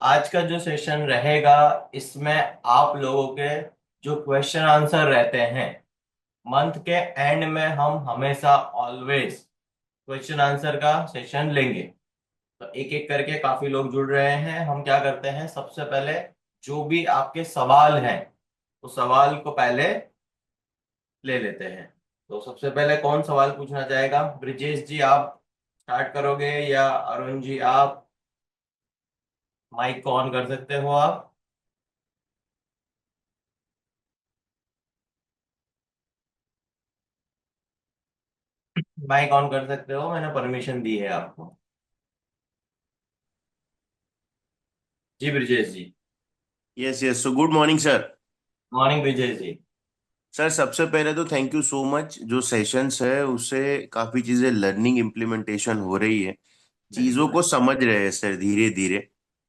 आज का जो सेशन रहेगा इसमें आप लोगों के जो क्वेश्चन आंसर रहते हैं मंथ के एंड में हम हमेशा ऑलवेज क्वेश्चन आंसर का सेशन लेंगे। तो एक एक करके काफी लोग जुड़ रहे हैं। हम क्या करते हैं, सबसे पहले जो भी आपके सवाल हैं उस सवाल को पहले ले लेते हैं। तो सबसे पहले कौन सवाल पूछना चाहेगा? ब्रिजेश जी आप स्टार्ट करोगे या अरुण जी आप? माइक को ऑन कर सकते हो आप। माइक ऑन कर सकते हो, मैंने परमिशन दी है आपको। जी Brijesh ji. Yes yes, so good morning sir. Morning Brijesh ji. Sir सबसे पहले तो थैंक यू सो मच। जो सेशंस है उससे काफी चीजें लर्निंग इम्प्लीमेंटेशन हो रही है। चीजों बिल्कुल। को समझ रहे हैं सर धीरे धीरे।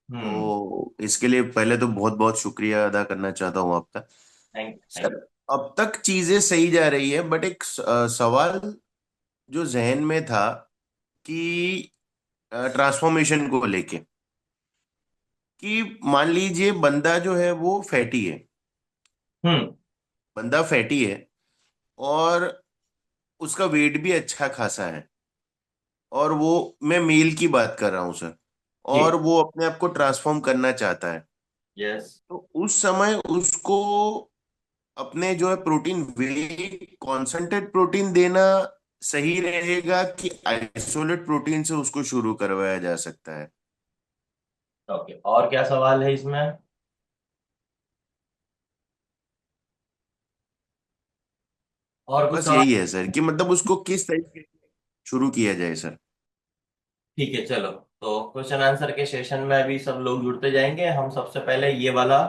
हम्म। तो इसके लिए पहले तो बहुत बहुत शुक्रिया अदा करना चाहता हूँ आपका। थैंक सर थैंक अब तक चीजें सही जा रही है, बट एक सवाल जो जहन में था कि ट्रांसफॉर्मेशन को लेके, कि मान लीजिए बंदा जो है वो फैटी है। हम्म। बंदा फैटी है और उसका वेट भी अच्छा खासा है, और वो, मैं मेल की बात कर रहा हूँ सर, जी। और वो अपने आप को ट्रांसफॉर्म करना चाहता है। यस। तो उस समय उसको अपने जो है प्रोटीन, वे कॉन्सेंट्रेट प्रोटीन देना सही रहेगा कि आइसोलेट प्रोटीन से उसको शुरू करवाया जा सकता है? ओके, और क्या सवाल है इसमें? और कुछ बस यही सवाल? है सर, कि मतलब उसको किस तरीके से शुरू किया जाए सर। ठीक है, चलो। तो क्वेश्चन आंसर के सेशन में अभी सब लोग जुड़ते जाएंगे। हम सबसे पहले ये वाला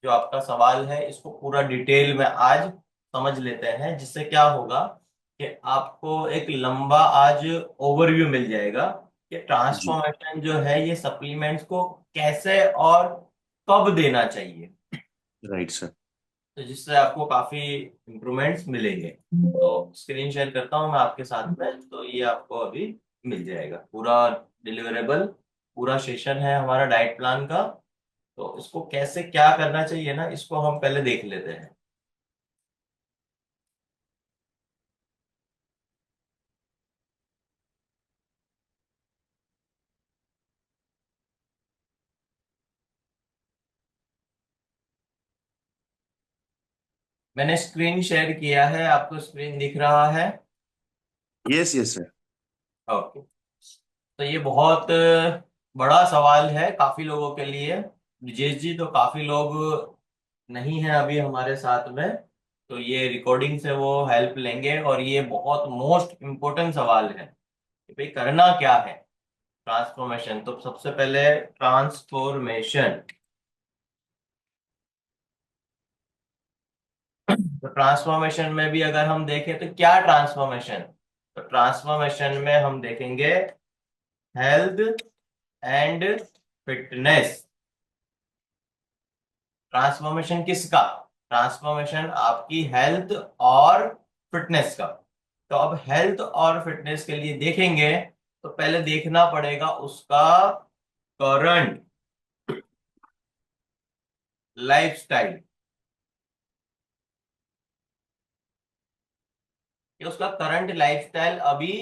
जो आपका सवाल है इसको पूरा डिटेल में आज समझ लेते हैं, जिससे क्या होगा कि आपको एक लंबा आज ओवरव्यू मिल जाएगा कि जी। ट्रांसफॉर्मेशन जो है ये सप्लीमेंट्स को कैसे और कब देना चाहिए। Right sir. तो जिससे आपको काफी इम्प्रूवमेंट्स मिलेंगे। तो स्क्रीन शेयर करता हूँ मैं आपके साथ में, तो ये आपको अभी मिल जाएगा पूरा डिलीवरेबल। पूरा सेशन है हमारा डाइट प्लान का। तो इसको कैसे क्या करना चाहिए ना, इसको हम पहले देख लेते हैं। मैंने स्क्रीन शेयर किया है, आपको स्क्रीन दिख रहा है? Yes yes sir. ओके। तो ये बहुत बड़ा सवाल है काफी लोगों के लिए। ब्रिजेश जी, तो काफी लोग नहीं है अभी हमारे साथ में। तो ये रिकॉर्डिंग से वो हेल्प लेंगे, और ये बहुत मोस्ट इम्पोर्टेंट सवाल है कि भाई करना क्या है ट्रांसफॉर्मेशन। तो सबसे पहले ट्रांसफॉर्मेशन। तो ट्रांसफॉर्मेशन में भी अगर हम देखें तो क्या ट्रांसफॉर्मेशन, तो ट्रांसफॉर्मेशन में हम देखेंगे हेल्थ एंड फिटनेस। ट्रांसफॉर्मेशन किसका? ट्रांसफॉर्मेशन आपकी हेल्थ और फिटनेस का। तो अब हेल्थ और फिटनेस के लिए देखेंगे तो पहले देखना पड़ेगा उसका करंट लाइफस्टाइल, कि उसका करंट लाइफस्टाइल अभी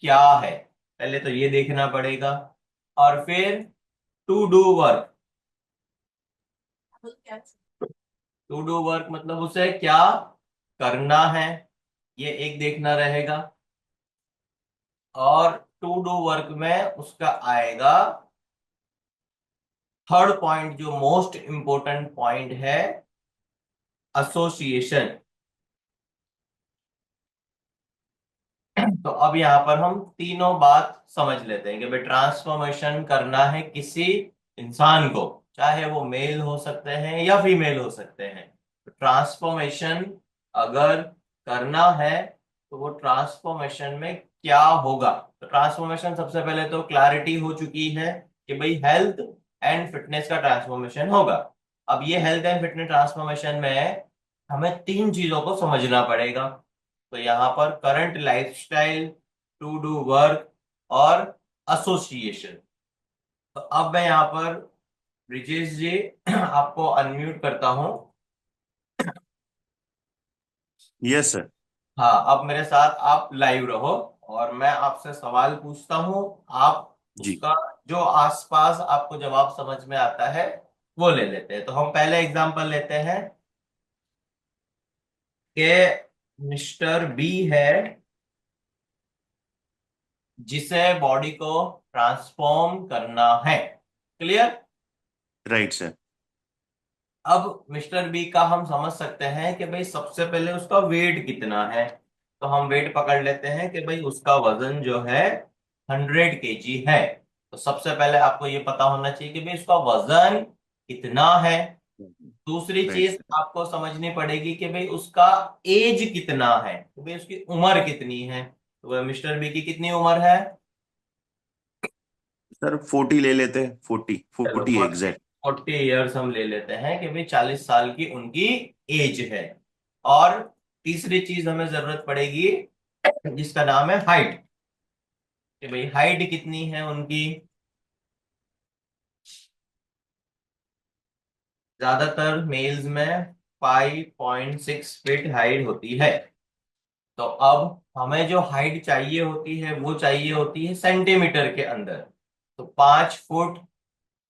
क्या है। पहले तो ये देखना पड़ेगा। और फिर to do work. To do work मतलब उसे क्या करना है, ये एक देखना रहेगा। और टू डू वर्क में उसका आएगा थर्ड पॉइंट, जो मोस्ट इंपोर्टेंट पॉइंट है, एसोसिएशन। तो अब यहाँ पर हम तीनों बात समझ लेते हैं कि भाई ट्रांसफॉर्मेशन करना है किसी इंसान को, चाहे वो मेल हो सकते हैं या फीमेल हो सकते हैं। ट्रांसफॉर्मेशन अगर करना है तो वो ट्रांसफॉर्मेशन में क्या होगा। तो ट्रांसफॉर्मेशन सबसे पहले तो क्लैरिटी हो चुकी है कि भाई हेल्थ एंड फिटनेस का ट्रांसफॉर्मेशन होगा। अब ये हेल्थ एंड फिटनेस ट्रांसफॉर्मेशन में हमें तीन चीजों को समझना पड़ेगा। तो यहाँ पर current lifestyle, to do work और एसोसिएशन। तो अब मैं यहाँ पर ब्रिजेश जी, आपको अनम्यूट करता हूं। Yes sir. हाँ, अब मेरे साथ आप लाइव रहो और मैं आपसे सवाल पूछता हूँ। आप जी। उसका जो आसपास आपको जवाब समझ में आता है वो ले लेते हैं। तो हम पहले एग्जांपल लेते हैं कि मिस्टर बी है, जिसे बॉडी को ट्रांसफॉर्म करना है। क्लियर? Right sir. अब मिस्टर बी का हम समझ सकते हैं कि भाई सबसे पहले उसका वेट कितना है। तो हम वेट पकड़ लेते हैं कि भाई उसका वजन जो है 100 kg है। तो सबसे पहले आपको ये पता होना चाहिए कि भाई उसका वजन कितना है। दूसरी राइट चीज सर। आपको समझनी पड़ेगी कि भाई उसका एज कितना है, तो भाई उसकी उम्र कितनी है। तो वह मिस्टर बी की कितनी उम्र है? सर 40 ले लेते हैं, 40 चलो 40 फोर्टी एग्जैक्ट। 40 ईयर्स हम ले लेते हैं कि भाई 40 साल की उनकी एज है। और तीसरी चीज हमें जरूरत पड़ेगी जिसका नाम है हाइट, कि भाई हाइट कितनी है उनकी। ज्यादातर मेल्स में 5.6 फीट हाइट होती है। तो अब हमें जो हाइट चाहिए होती है वो चाहिए होती है सेंटीमीटर के अंदर। तो 5 फुट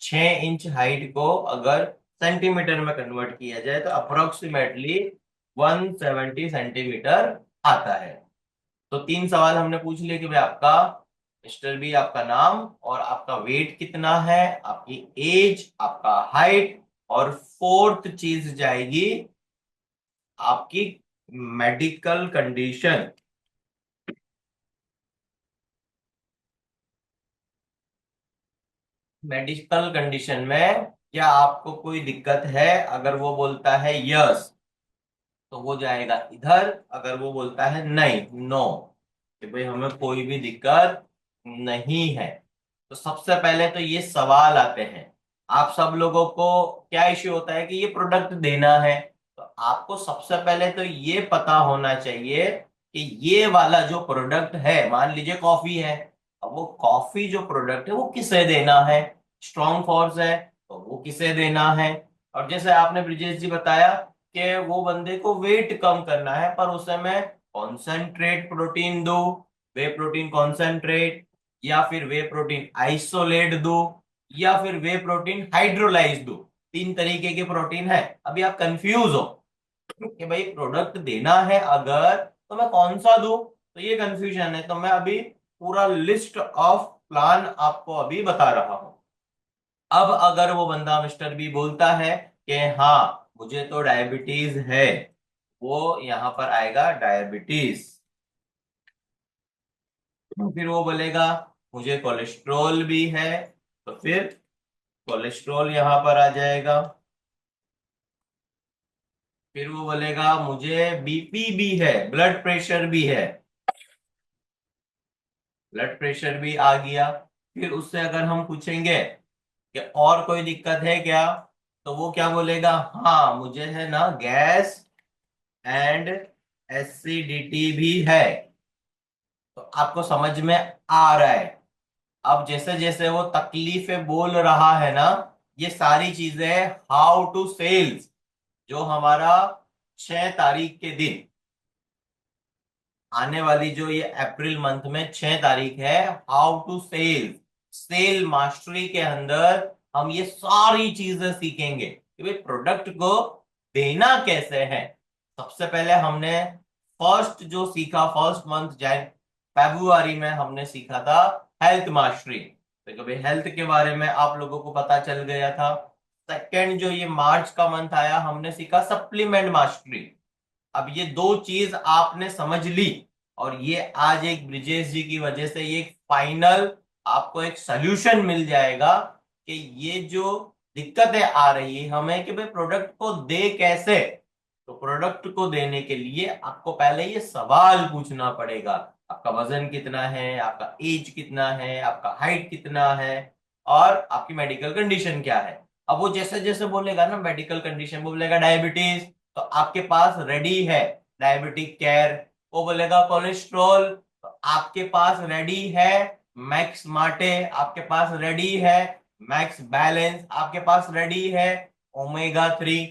6 इंच हाइट को अगर सेंटीमीटर में कन्वर्ट किया जाए तो अप्रोक्सीमेटली 170 सेंटीमीटर आता है। तो तीन सवाल हमने पूछ लिए कि भाई आपका मिस्टर बी, आपका नाम और आपका वेट कितना है, आपकी एज, आपका हाइट, और फोर्थ चीज जाएगी आपकी मेडिकल कंडीशन। मेडिकल कंडीशन में क्या आपको कोई दिक्कत है? अगर वो बोलता है यस तो वो जाएगा इधर, अगर वो बोलता है नहीं, नो, कि भाई हमें कोई भी दिक्कत नहीं है। तो सबसे पहले तो ये सवाल आते हैं। आप सब लोगों को क्या इश्यू होता है कि ये प्रोडक्ट देना है। तो आपको सबसे पहले तो ये पता होना चाहिए कि ये वाला जो प्रोडक्ट है, मान लीजिए कॉफी है, अब वो कॉफी जो प्रोडक्ट है वो किसे देना है। स्ट्रॉन्ग फोर्स है तो वो किसे देना है। और जैसे आपने ब्रिजेश जी बताया कि वो बंदे को वेट कम करना है, पर उसे मैं कॉन्सेंट्रेट प्रोटीन दो, वे प्रोटीन कॉन्सेंट्रेट, या फिर वे प्रोटीन आइसोलेट दो, या फिर वे प्रोटीन हाइड्रोलाइज दो। तीन तरीके के प्रोटीन है। अभी आप कंफ्यूज हो कि भाई प्रोडक्ट देना है अगर, तो मैं कौन सा दूं। तो ये कंफ्यूजन है। तो मैं अभी पूरा लिस्ट ऑफ प्लान आपको अभी बता रहा हूं। अब अगर वो बंदा मिस्टर बी बोलता है कि हाँ मुझे तो डायबिटीज है, वो यहां पर आएगा डायबिटीज। फिर वो बोलेगा मुझे कोलेस्ट्रॉल भी है, तो फिर कोलेस्ट्रॉल यहां पर आ जाएगा। फिर वो बोलेगा मुझे बीपी भी है, ब्लड प्रेशर भी है, ब्लड प्रेशर भी आ गया। फिर उससे अगर हम पूछेंगे कि और कोई दिक्कत है क्या, तो वो क्या बोलेगा, हाँ मुझे है ना गैस एंड एसिडिटी भी है। तो आपको समझ में आ रहा है। अब जैसे जैसे वो तकलीफें बोल रहा है ना, ये सारी चीजें हाउ टू सेल्स, जो हमारा 6 तारीख के दिन आने वाली, जो ये अप्रैल मंथ में 6 तारीख है, how to sell, sell mastery के अंदर हम ये सारी चीजें सीखेंगे कि भाई प्रोडक्ट को देना कैसे है। सबसे पहले हमने फर्स्ट जो सीखा, फर्स्ट मंथ जैन फरवरी में हमने सीखा था हेल्थ मास्टरी। तो भाई हेल्थ के बारे में आप लोगों को पता चल गया था। सेकेंड जो ये मार्च का मंथ आया, हमने सीखा सप्लीमेंट मास्टरी। अब ये दो चीज आपने समझ ली, और ये आज एक ब्रिजेश जी की वजह से ये फाइनल आपको एक सल्यूशन मिल जाएगा कि ये जो दिक्कतें आ रही है हमें कि भाई प्रोडक्ट को दे कैसे। तो प्रोडक्ट को देने के लिए आपको पहले ये सवाल पूछना पड़ेगा, आपका वजन कितना है, आपका एज कितना है, आपका हाइट कितना है, और आपकी मेडिकल कंडीशन क्या है। अब वो जैसे जैसे बोलेगा ना मेडिकल कंडीशन, वो बोलेगा डायबिटीज, तो आपके पास रेडी है डायबिटिक केयर। वो बोलेगा कोलेस्ट्रॉल, तो आपके पास रेडी है मैक्स मार्टे, आपके पास रेडी है मैक्स बैलेंस आपके पास रेडी है, ओमेगा 3।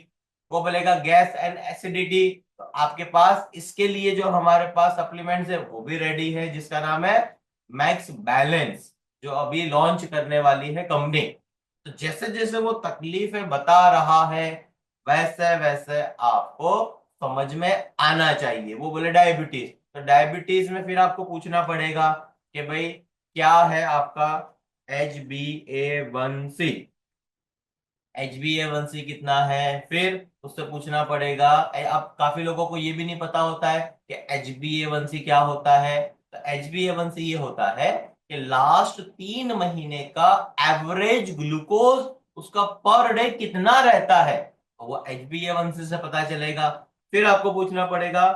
वो बोलेगा गैस एंड एसिडिटी, तो आपके पास इसके लिए जो हमारे पास सप्लीमेंट्स है वो भी रेडी है, जिसका नाम है मैक्स बैलेंस, जो अभी लॉन्च करने वाली है कंपनी। तो जैसे जैसे वो तकलीफें बता रहा है, वैसे वैसे आपको समझ में आना चाहिए। वो बोले डायबिटीज, तो डायबिटीज में फिर आपको पूछना पड़ेगा कि भाई क्या है आपका HbA1c। HbA1c कितना है, फिर उससे पूछना पड़ेगा। अब काफी लोगों को ये भी नहीं पता होता है कि HbA1c क्या होता है। तो HbA1c ये होता है कि लास्ट 3 महीने का एवरेज ग्लूकोज उसका पर डे कितना रहता है, तो वो HbA1c से पता चलेगा। फिर आपको पूछना पड़ेगा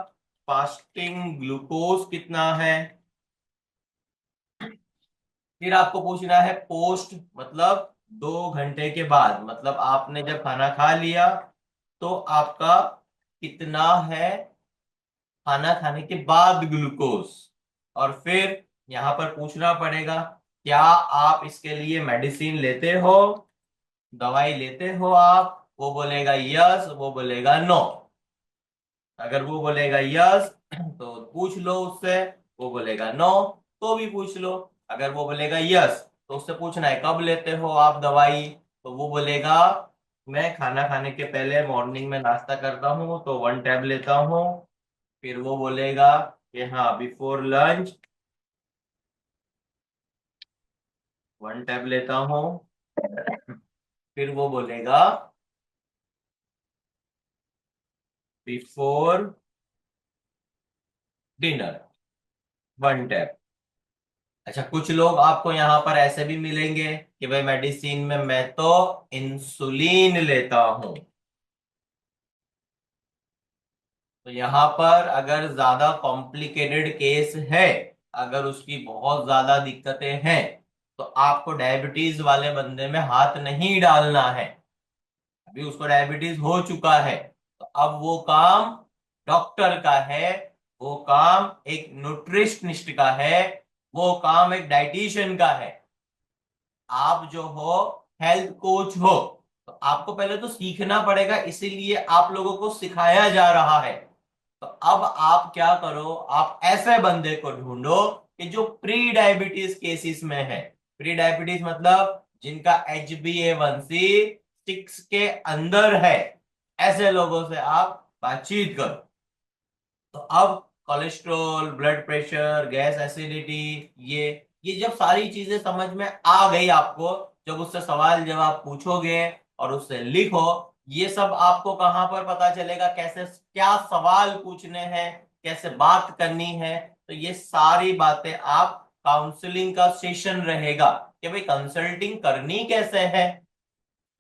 फास्टिंग ग्लूकोज कितना है। फिर आपको पूछना है पोस्ट, मतलब 2 घंटे के बाद, मतलब आपने जब खाना खा लिया तो आपका कितना है खाना खाने के बाद ग्लूकोज। और फिर यहाँ पर पूछना पड़ेगा क्या आप इसके लिए मेडिसिन लेते हो, दवाई लेते हो आप। वो बोलेगा यस, वो बोलेगा नो। अगर वो बोलेगा यस तो पूछ लो उससे, वो बोलेगा नो तो भी पूछ लो। अगर वो बोलेगा यस तो उससे पूछना है कब लेते हो आप दवाई, तो वो बोलेगा मैं खाना खाने के पहले मॉर्निंग में नाश्ता करता हूँ तो 1 टैब लेता हूँ। फिर वो बोलेगा कि हाँ बिफोर लंच 1 टैब लेता हूँ। फिर वो बोलेगा बिफोर डिनर 1 टैब। अच्छा, कुछ लोग आपको यहाँ पर ऐसे भी मिलेंगे कि भाई मेडिसिन में मैं तो इंसुलिन लेता हूं। तो यहाँ पर अगर ज्यादा कॉम्प्लिकेटेड केस है, अगर उसकी बहुत ज्यादा दिक्कतें हैं, तो आपको डायबिटीज वाले बंदे में हाथ नहीं डालना है। अभी उसको डायबिटीज हो चुका है, तो अब वो काम डॉक्टर का है, वो काम एक न्यूट्रिशनिस्ट का है, वो काम एक डाइटिशियन का है। आप जो हो हेल्थ कोच हो, तो आपको पहले तो सीखना पड़ेगा, इसीलिए आप लोगों को सिखाया जा रहा है। तो अब आप क्या करो, आप ऐसे बंदे को ढूंढो कि जो प्री डायबिटीज केसेस में है। प्री डायबिटीज मतलब जिनका HbA1c 6 के अंदर है, ऐसे लोगों से आप बातचीत करो। तो अब cholesterol, blood pressure, gas acidity, ये जब सारी चीजें समझ में आ गई आपको, जब उससे सवाल जवाब पूछोगे और उससे लिखो, ये सब आपको कहाँ पर पता चलेगा, कैसे क्या सवाल पूछने हैं, कैसे बात करनी है। तो ये सारी बातें आप काउंसलिंग का सेशन रहेगा कि भाई कंसल्टिंग करनी कैसे है।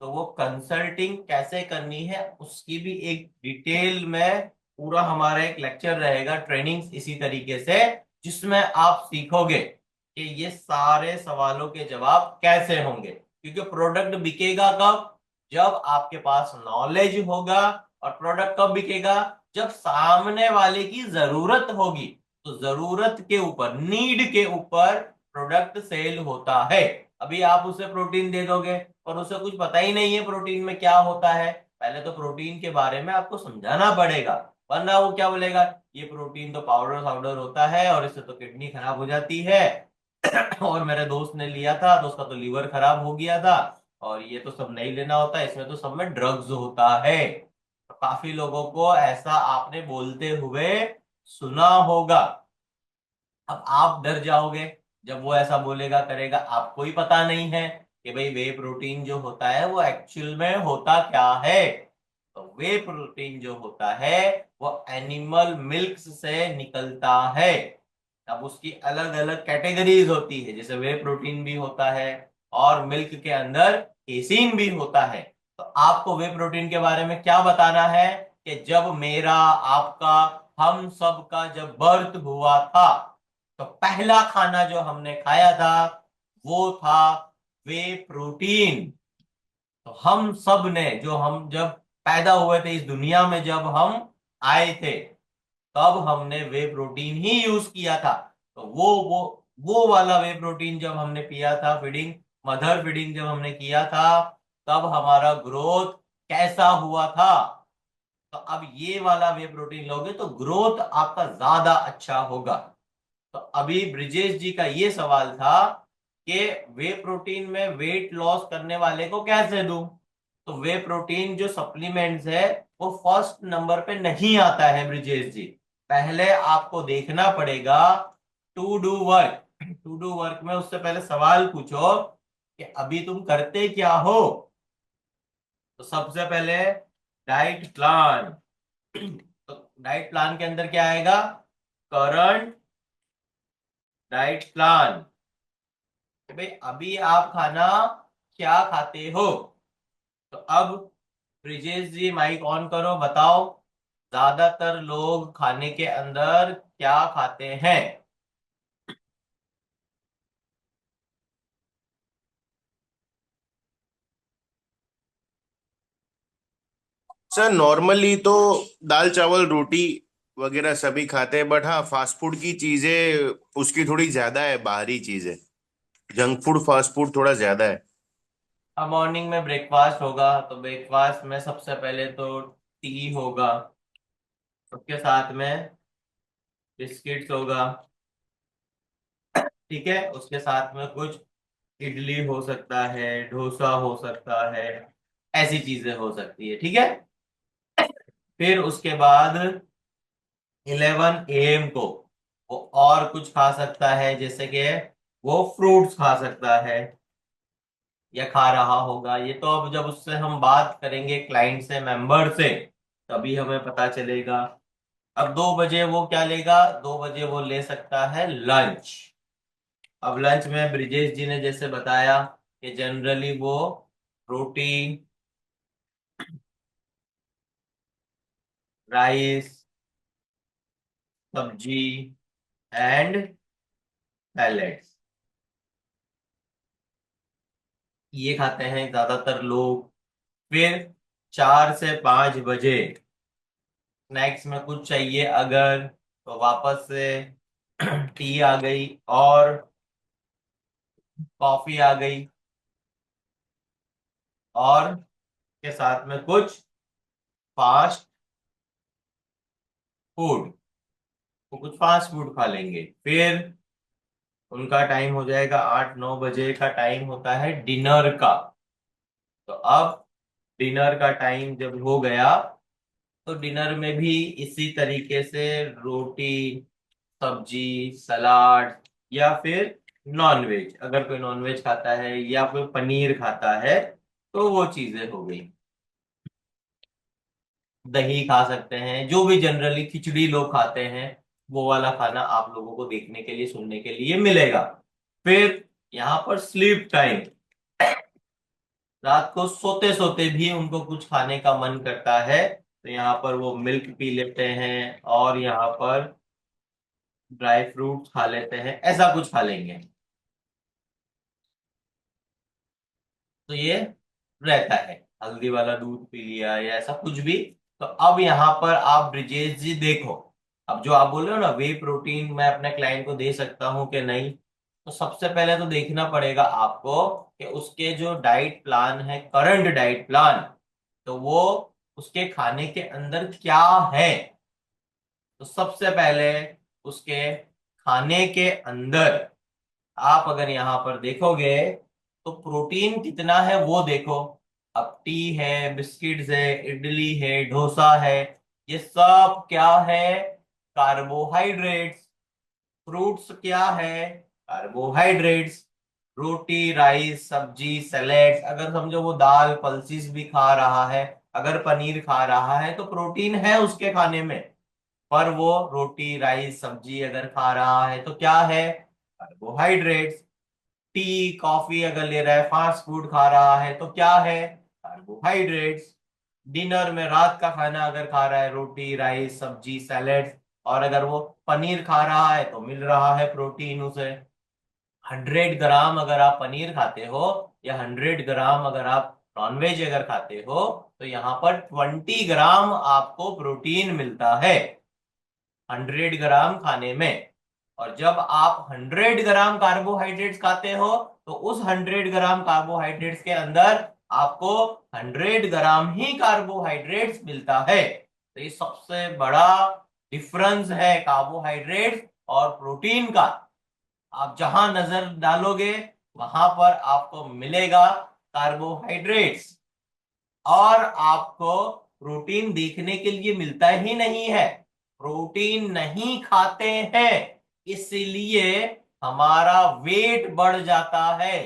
तो वो कंसल्टिंग कैसे करनी है उसकी भी एक डिटेल में पूरा हमारा एक लेक्चर रहेगा, ट्रेनिंग इसी तरीके से, जिसमें आप सीखोगे कि ये सारे सवालों के जवाब कैसे होंगे। क्योंकि प्रोडक्ट बिकेगा कब, जब आपके पास नॉलेज होगा। और प्रोडक्ट कब बिकेगा, जब सामने वाले की जरूरत होगी। तो जरूरत के ऊपर, नीड के ऊपर प्रोडक्ट सेल होता है। अभी आप उसे प्रोटीन दे दोगे और उसे कुछ पता ही नहीं है प्रोटीन में क्या होता है, पहले तो प्रोटीन के बारे में आपको समझाना पड़ेगा। वरना वो क्या बोलेगा, ये प्रोटीन तो पाउडर पाउडर होता है और इससे तो किडनी खराब हो जाती है। और मेरे दोस्त ने लिया था तो उसका तो लीवर खराब हो गया था। और ये तो सब नहीं लेना होता, इसमें तो सब में ड्रग्स होता है। तो काफी लोगों को ऐसा आपने बोलते हुए सुना होगा। अब आप डर जाओगे जब वो ऐसा बोलेगा करेगा, आपको ही पता नहीं है कि भाई वे प्रोटीन जो होता है वो एक्चुअल में होता क्या है। तो वे प्रोटीन जो होता है वो एनिमल मिल्क से निकलता है। अब उसकी अलग अलग कैटेगरीज होती है, जैसे वे प्रोटीन भी होता है और मिल्क के अंदर केसीन भी होता है। तो आपको वे प्रोटीन के बारे में क्या बताना है कि जब मेरा, आपका, हम सब का जब बर्थ हुआ था, तो पहला खाना जो हमने खाया था वो था वे प्रोटीन। तो हम सब ने, जो हम जब पैदा हुए थे इस दुनिया में, जब हम आए थे, तब हमने वे प्रोटीन ही यूज किया था। तो वो वाला वे प्रोटीन जब हमने पिया था फीडिंग, मदर फीडिंग जब हमने किया था तब हमारा ग्रोथ कैसा हुआ था। तो अब ये वाला वे प्रोटीन लोगे तो ग्रोथ आपका ज्यादा अच्छा होगा। तो अभी ब्रिजेश जी का ये सवाल था कि वे प्रोटीन में वेट लॉस करने वाले को कैसे दूं। तो वे प्रोटीन जो सप्लीमेंट्स है वो फर्स्ट नंबर पे नहीं आता है ब्रिजेश जी। पहले आपको देखना पड़ेगा to do work. To do work में उससे पहले सवाल पूछो कि अभी तुम करते क्या हो। तो सबसे पहले डाइट प्लान। तो डाइट प्लान के अंदर क्या आएगा, करंट डाइट प्लान। कि भाई अभी आप खाना क्या खाते हो। तो अब ब्रिजेश जी माइक ऑन करो, बताओ ज्यादातर लोग खाने के अंदर क्या खाते हैं। सर नॉर्मली तो दाल चावल रोटी वगैरह सभी खाते हैं, बट हाँ फास्ट फूड की चीजें उसकी थोड़ी ज्यादा है, बाहरी चीजें, जंक फूड फास्ट फूड थोड़ा ज्यादा है। अब मॉर्निंग में ब्रेकफास्ट होगा तो ब्रेकफास्ट में सबसे पहले तो टी होगा, उसके साथ में बिस्किट्स होगा, ठीक है। उसके साथ में कुछ इडली हो सकता है, डोसा हो सकता है, ऐसी चीजें हो सकती है, ठीक है। फिर उसके बाद 11 AM को वो और कुछ खा सकता है, जैसे कि वो फ्रूट्स खा सकता है या खा रहा होगा। ये तो अब जब उससे हम बात करेंगे क्लाइंट से, मेंबर से, तभी हमें पता चलेगा। अब 2 बजे वो क्या लेगा, 2 बजे वो ले सकता है लंच। अब लंच में ब्रिजेश जी ने जैसे बताया कि जनरली वो रोटी, राइस, सब्जी एंड सैलेड, ये खाते हैं ज्यादातर लोग। फिर 4 से 5 बजे स्नैक्स में कुछ चाहिए अगर, तो वापस से टी आ गई और कॉफी आ गई, और के साथ में कुछ फास्ट फूड, वो कुछ फास्ट फूड खा लेंगे। फिर उनका टाइम हो जाएगा 8-9 बजे का टाइम होता है डिनर का। तो अब डिनर का टाइम जब हो गया तो डिनर में भी इसी तरीके से रोटी, सब्जी, सलाद, या फिर नॉन वेज, अगर कोई नॉन वेज खाता है या कोई पनीर खाता है तो वो चीजें हो गई। दही खा सकते हैं, जो भी जनरली खिचड़ी लोग खाते हैं वो वाला खाना आप लोगों को देखने के लिए, सुनने के लिए मिलेगा। फिर यहाँ पर स्लीप टाइम, रात को सोते सोते भी उनको कुछ खाने का मन करता है तो यहाँ पर वो मिल्क पी लेते हैं और यहाँ पर ड्राई फ्रूट्स खा लेते हैं, ऐसा कुछ खा लेंगे। तो ये रहता है, हल्दी वाला दूध पी लिया या ऐसा कुछ भी। तो अब यहाँ पर आप ब्रिजेश जी देखो, अब जो आप बोल रहे हो ना वे प्रोटीन मैं अपने क्लाइंट को दे सकता हूँ कि नहीं, तो सबसे पहले तो देखना पड़ेगा आपको कि उसके जो डाइट प्लान है, करंट डाइट प्लान, तो वो उसके खाने के अंदर क्या है। तो सबसे पहले उसके खाने के अंदर आप अगर यहां पर देखोगे तो प्रोटीन कितना है वो देखो। अब टी है, बिस्किट्स है, इडली है, डोसा है, ये सब क्या है, कार्बोहाइड्रेट्स। फ्रूट्स क्या है, कार्बोहाइड्रेट्स। रोटी, राइस, सब्जी, सैलेड, अगर समझो वो दाल पल्सीज भी खा रहा है, अगर पनीर खा रहा है तो प्रोटीन है उसके खाने में। पर वो रोटी, राइस, सब्जी अगर खा रहा है तो क्या है, कार्बोहाइड्रेट्स। टी कॉफी अगर ले रहा है, फास्ट फूड खा रहा है तो क्या है, कार्बोहाइड्रेट्स। डिनर में रात का खाना अगर खा रहा है, रोटी, राइस, सब्जी, सैलेड, और अगर वो पनीर खा रहा है तो मिल रहा है प्रोटीन उसे। 100 ग्राम अगर आप पनीर खाते हो या 100 ग्राम अगर आप नॉनवेज अगर खाते हो तो यहाँ पर 20 ग्राम आपको प्रोटीन मिलता है 100 ग्राम खाने में। और जब आप 100 ग्राम कार्बोहाइड्रेट्स खाते हो तो उस 100 ग्राम कार्बोहाइड्रेट्स के अंदर आपको 100 ग्राम ही कार्बोहाइड्रेट्स मिलता है। तो ये सबसे बड़ा डिफरेंस है कार्बोहाइड्रेट्स और प्रोटीन का। आप जहां नजर डालोगे वहां पर आपको मिलेगा कार्बोहाइड्रेट्स, और आपको प्रोटीन देखने के लिए मिलता ही नहीं है। प्रोटीन नहीं खाते हैं, इसलिए हमारा वेट बढ़ जाता है।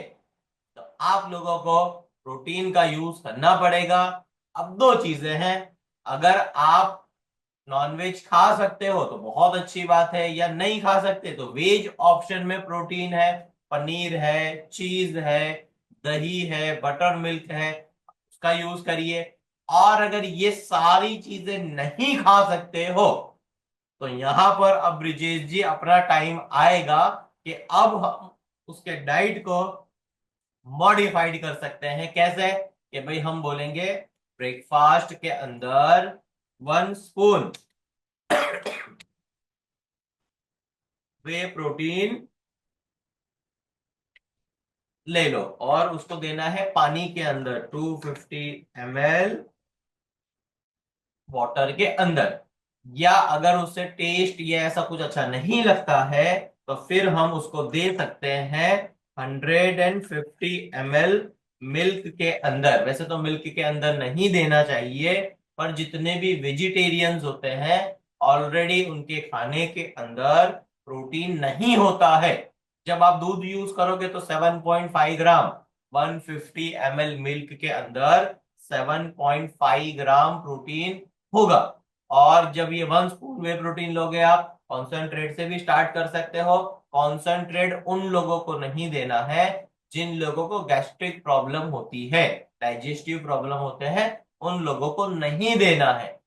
तो आप लोगों को प्रोटीन का यूज करना पड़ेगा। अब दो चीजें हैं, अगर आप नॉनवेज खा सकते हो तो बहुत अच्छी बात है, या नहीं खा सकते तो वेज ऑप्शन में प्रोटीन है, पनीर है, चीज है, दही है, बटर मिल्क है, उसका यूज करिए। और अगर ये सारी चीजें नहीं खा सकते हो तो यहां पर अब ब्रिजेश जी अपना टाइम आएगा कि अब हम उसके डाइट को मॉडिफाइड कर सकते हैं। कैसे? कि भाई हम बोलेंगे ब्रेकफास्ट के अंदर 1 स्पून वे प्रोटीन ले लो, और उसको देना है पानी के अंदर 250 ml वाटर के अंदर। या अगर उससे टेस्ट या ऐसा कुछ अच्छा नहीं लगता है तो फिर हम उसको दे सकते हैं 150 ml मिल्क के अंदर। वैसे तो मिल्क के अंदर नहीं देना चाहिए, पर जितने भी वेजिटेरियंस होते हैं ऑलरेडी उनके खाने के अंदर प्रोटीन नहीं होता है। जब आप दूध यूज करोगे तो 7.5 ग्राम, 150 ml मिल्क के अंदर 7.5 ग्राम प्रोटीन होगा। और जब ये 1 स्पून वे प्रोटीन लोगे, आप कॉन्सेंट्रेट से भी स्टार्ट कर सकते हो। कॉन्सेंट्रेट उन लोगों को नहीं देना है जिन लोगों को गैस्ट्रिक प्रॉब्लम होती है, डाइजेस्टिव प्रॉब्लम होते हैं, उन लोगों को नहीं देना है।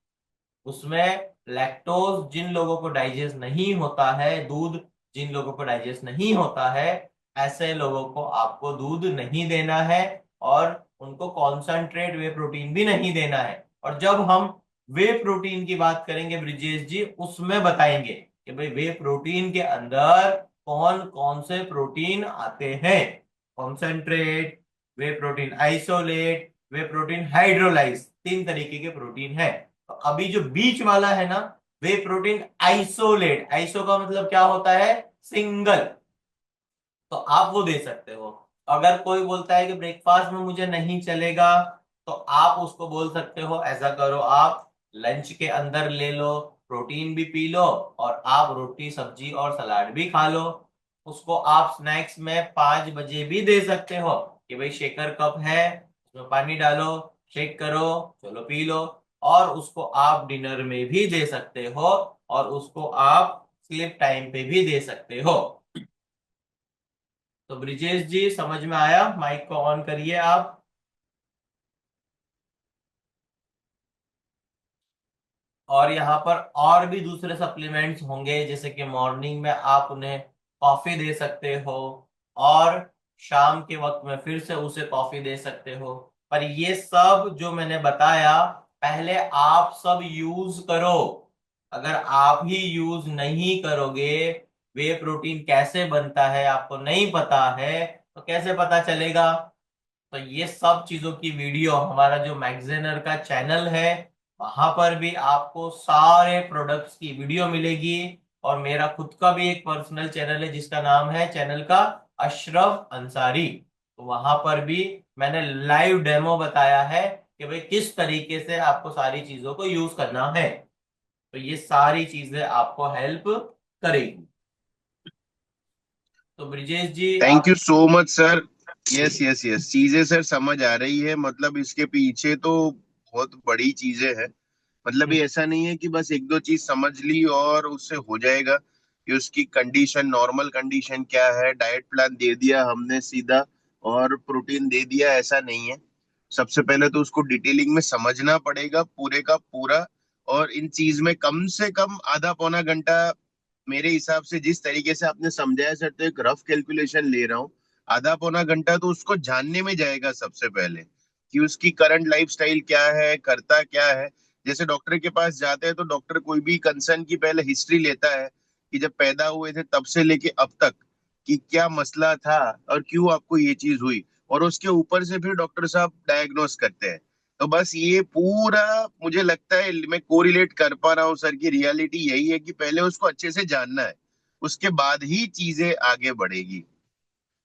उसमें लैक्टोज जिन लोगों को डाइजेस्ट नहीं होता है, दूध जिन लोगों को डाइजेस्ट नहीं होता है, ऐसे लोगों को आपको दूध नहीं देना है, और उनको कॉन्सेंट्रेट वे प्रोटीन भी नहीं देना है। और जब हम वे प्रोटीन की बात करेंगे ब्रिजेश जी, उसमें बताएंगे कि भाई वे प्रोटीन के अंदर कौन कौन से प्रोटीन आते हैं। कॉन्सेंट्रेट, वे प्रोटीन आइसोलेट, वे प्रोटीन हाइड्रोलाइज, 3 तरीके के प्रोटीन है। तो अभी जो बीच वाला है ना, वे प्रोटीन आइसोलेट, आइसो का मतलब क्या होता है? सिंगल। तो आप वो दे सकते हो। अगर कोई बोलता है कि ब्रेकफास्ट में मुझे नहीं चलेगा, तो आप उसको बोल सकते हो ऐसा करो, आप लंच के अंदर ले लो, प्रोटीन भी पी लो, और आप रोटी सब्जी और सलाद भी खा लो। उसको आप स्नैक्स में 5 बजे भी दे सकते हो कि भाई शेकर कप है, उसमें पानी डालो, शेक करो, चलो पी लो। और उसको आप डिनर में भी दे सकते हो, और उसको आप स्लीप टाइम पे भी दे सकते हो। तो ब्रिजेश जी समझ में आया? माइक को ऑन करिए आप। और यहाँ पर और भी दूसरे सप्लीमेंट्स होंगे, जैसे कि मॉर्निंग में आप उन्हें कॉफी दे सकते हो, और शाम के वक्त में फिर से उसे कॉफी दे सकते हो। पर ये सब जो मैंने बताया, पहले आप सब यूज करो। अगर आप ही यूज नहीं करोगे, वे प्रोटीन कैसे बनता है आपको नहीं पता है, तो कैसे पता चलेगा? तो ये सब चीजों की वीडियो हमारा जो मैगजेनर का चैनल है, वहां पर भी आपको सारे प्रोडक्ट्स की वीडियो मिलेगी। और मेरा खुद का भी एक पर्सनल चैनल है जिसका नाम है चैनल का अशरफ अंसारी। तो वहां पर भी मैंने लाइव डेमो बताया है कि भाई किस तरीके से आपको सारी चीजों को यूज करना है। तो ये सारी चीजें आपको हेल्प करेगी। तो ब्रिजेश जी थैंक आप। You so much sir. Yes yes yes, चीजें सर समझ आ रही है। मतलब इसके पीछे तो बहुत बड़ी चीजें हैं। मतलब ये ऐसा नहीं है कि बस एक दो चीज समझ ली और उससे हो जाएगा। कि उसकी कंडीशन, नॉर्मल कंडीशन क्या है, डाइट प्लान दे दिया हमने सीधा और प्रोटीन दे दिया, ऐसा नहीं है। सबसे पहले तो उसको डिटेलिंग में समझना पड़ेगा पूरे का पूरा। और इन चीज में कम से कम आधा पौना घंटा, मेरे हिसाब से जिस तरीके से आपने समझाया सर, तो एक रफ कैलकुलेशन ले रहा हूँ। आधा पौना घंटा तो उसको जानने में जाएगा सबसे पहले, कि उसकी करंट लाइफस्टाइल क्या है, करता क्या है। जैसे डॉक्टर के पास जाते हैं तो डॉक्टर कोई भी कंसर्न की पहले हिस्ट्री लेता है, कि जब पैदा हुए थे तब से लेके अब तक कि क्या मसला था और क्यों आपको ये चीज हुई, और उसके ऊपर से फिर डॉक्टर साहब डायग्नोस करते हैं। तो बस ये पूरा मुझे लगता है मैं कोरिलेट कर पा रहा हूँ सर की रियलिटी यही है कि पहले उसको अच्छे से जानना है, उसके बाद ही चीजें आगे बढ़ेगी,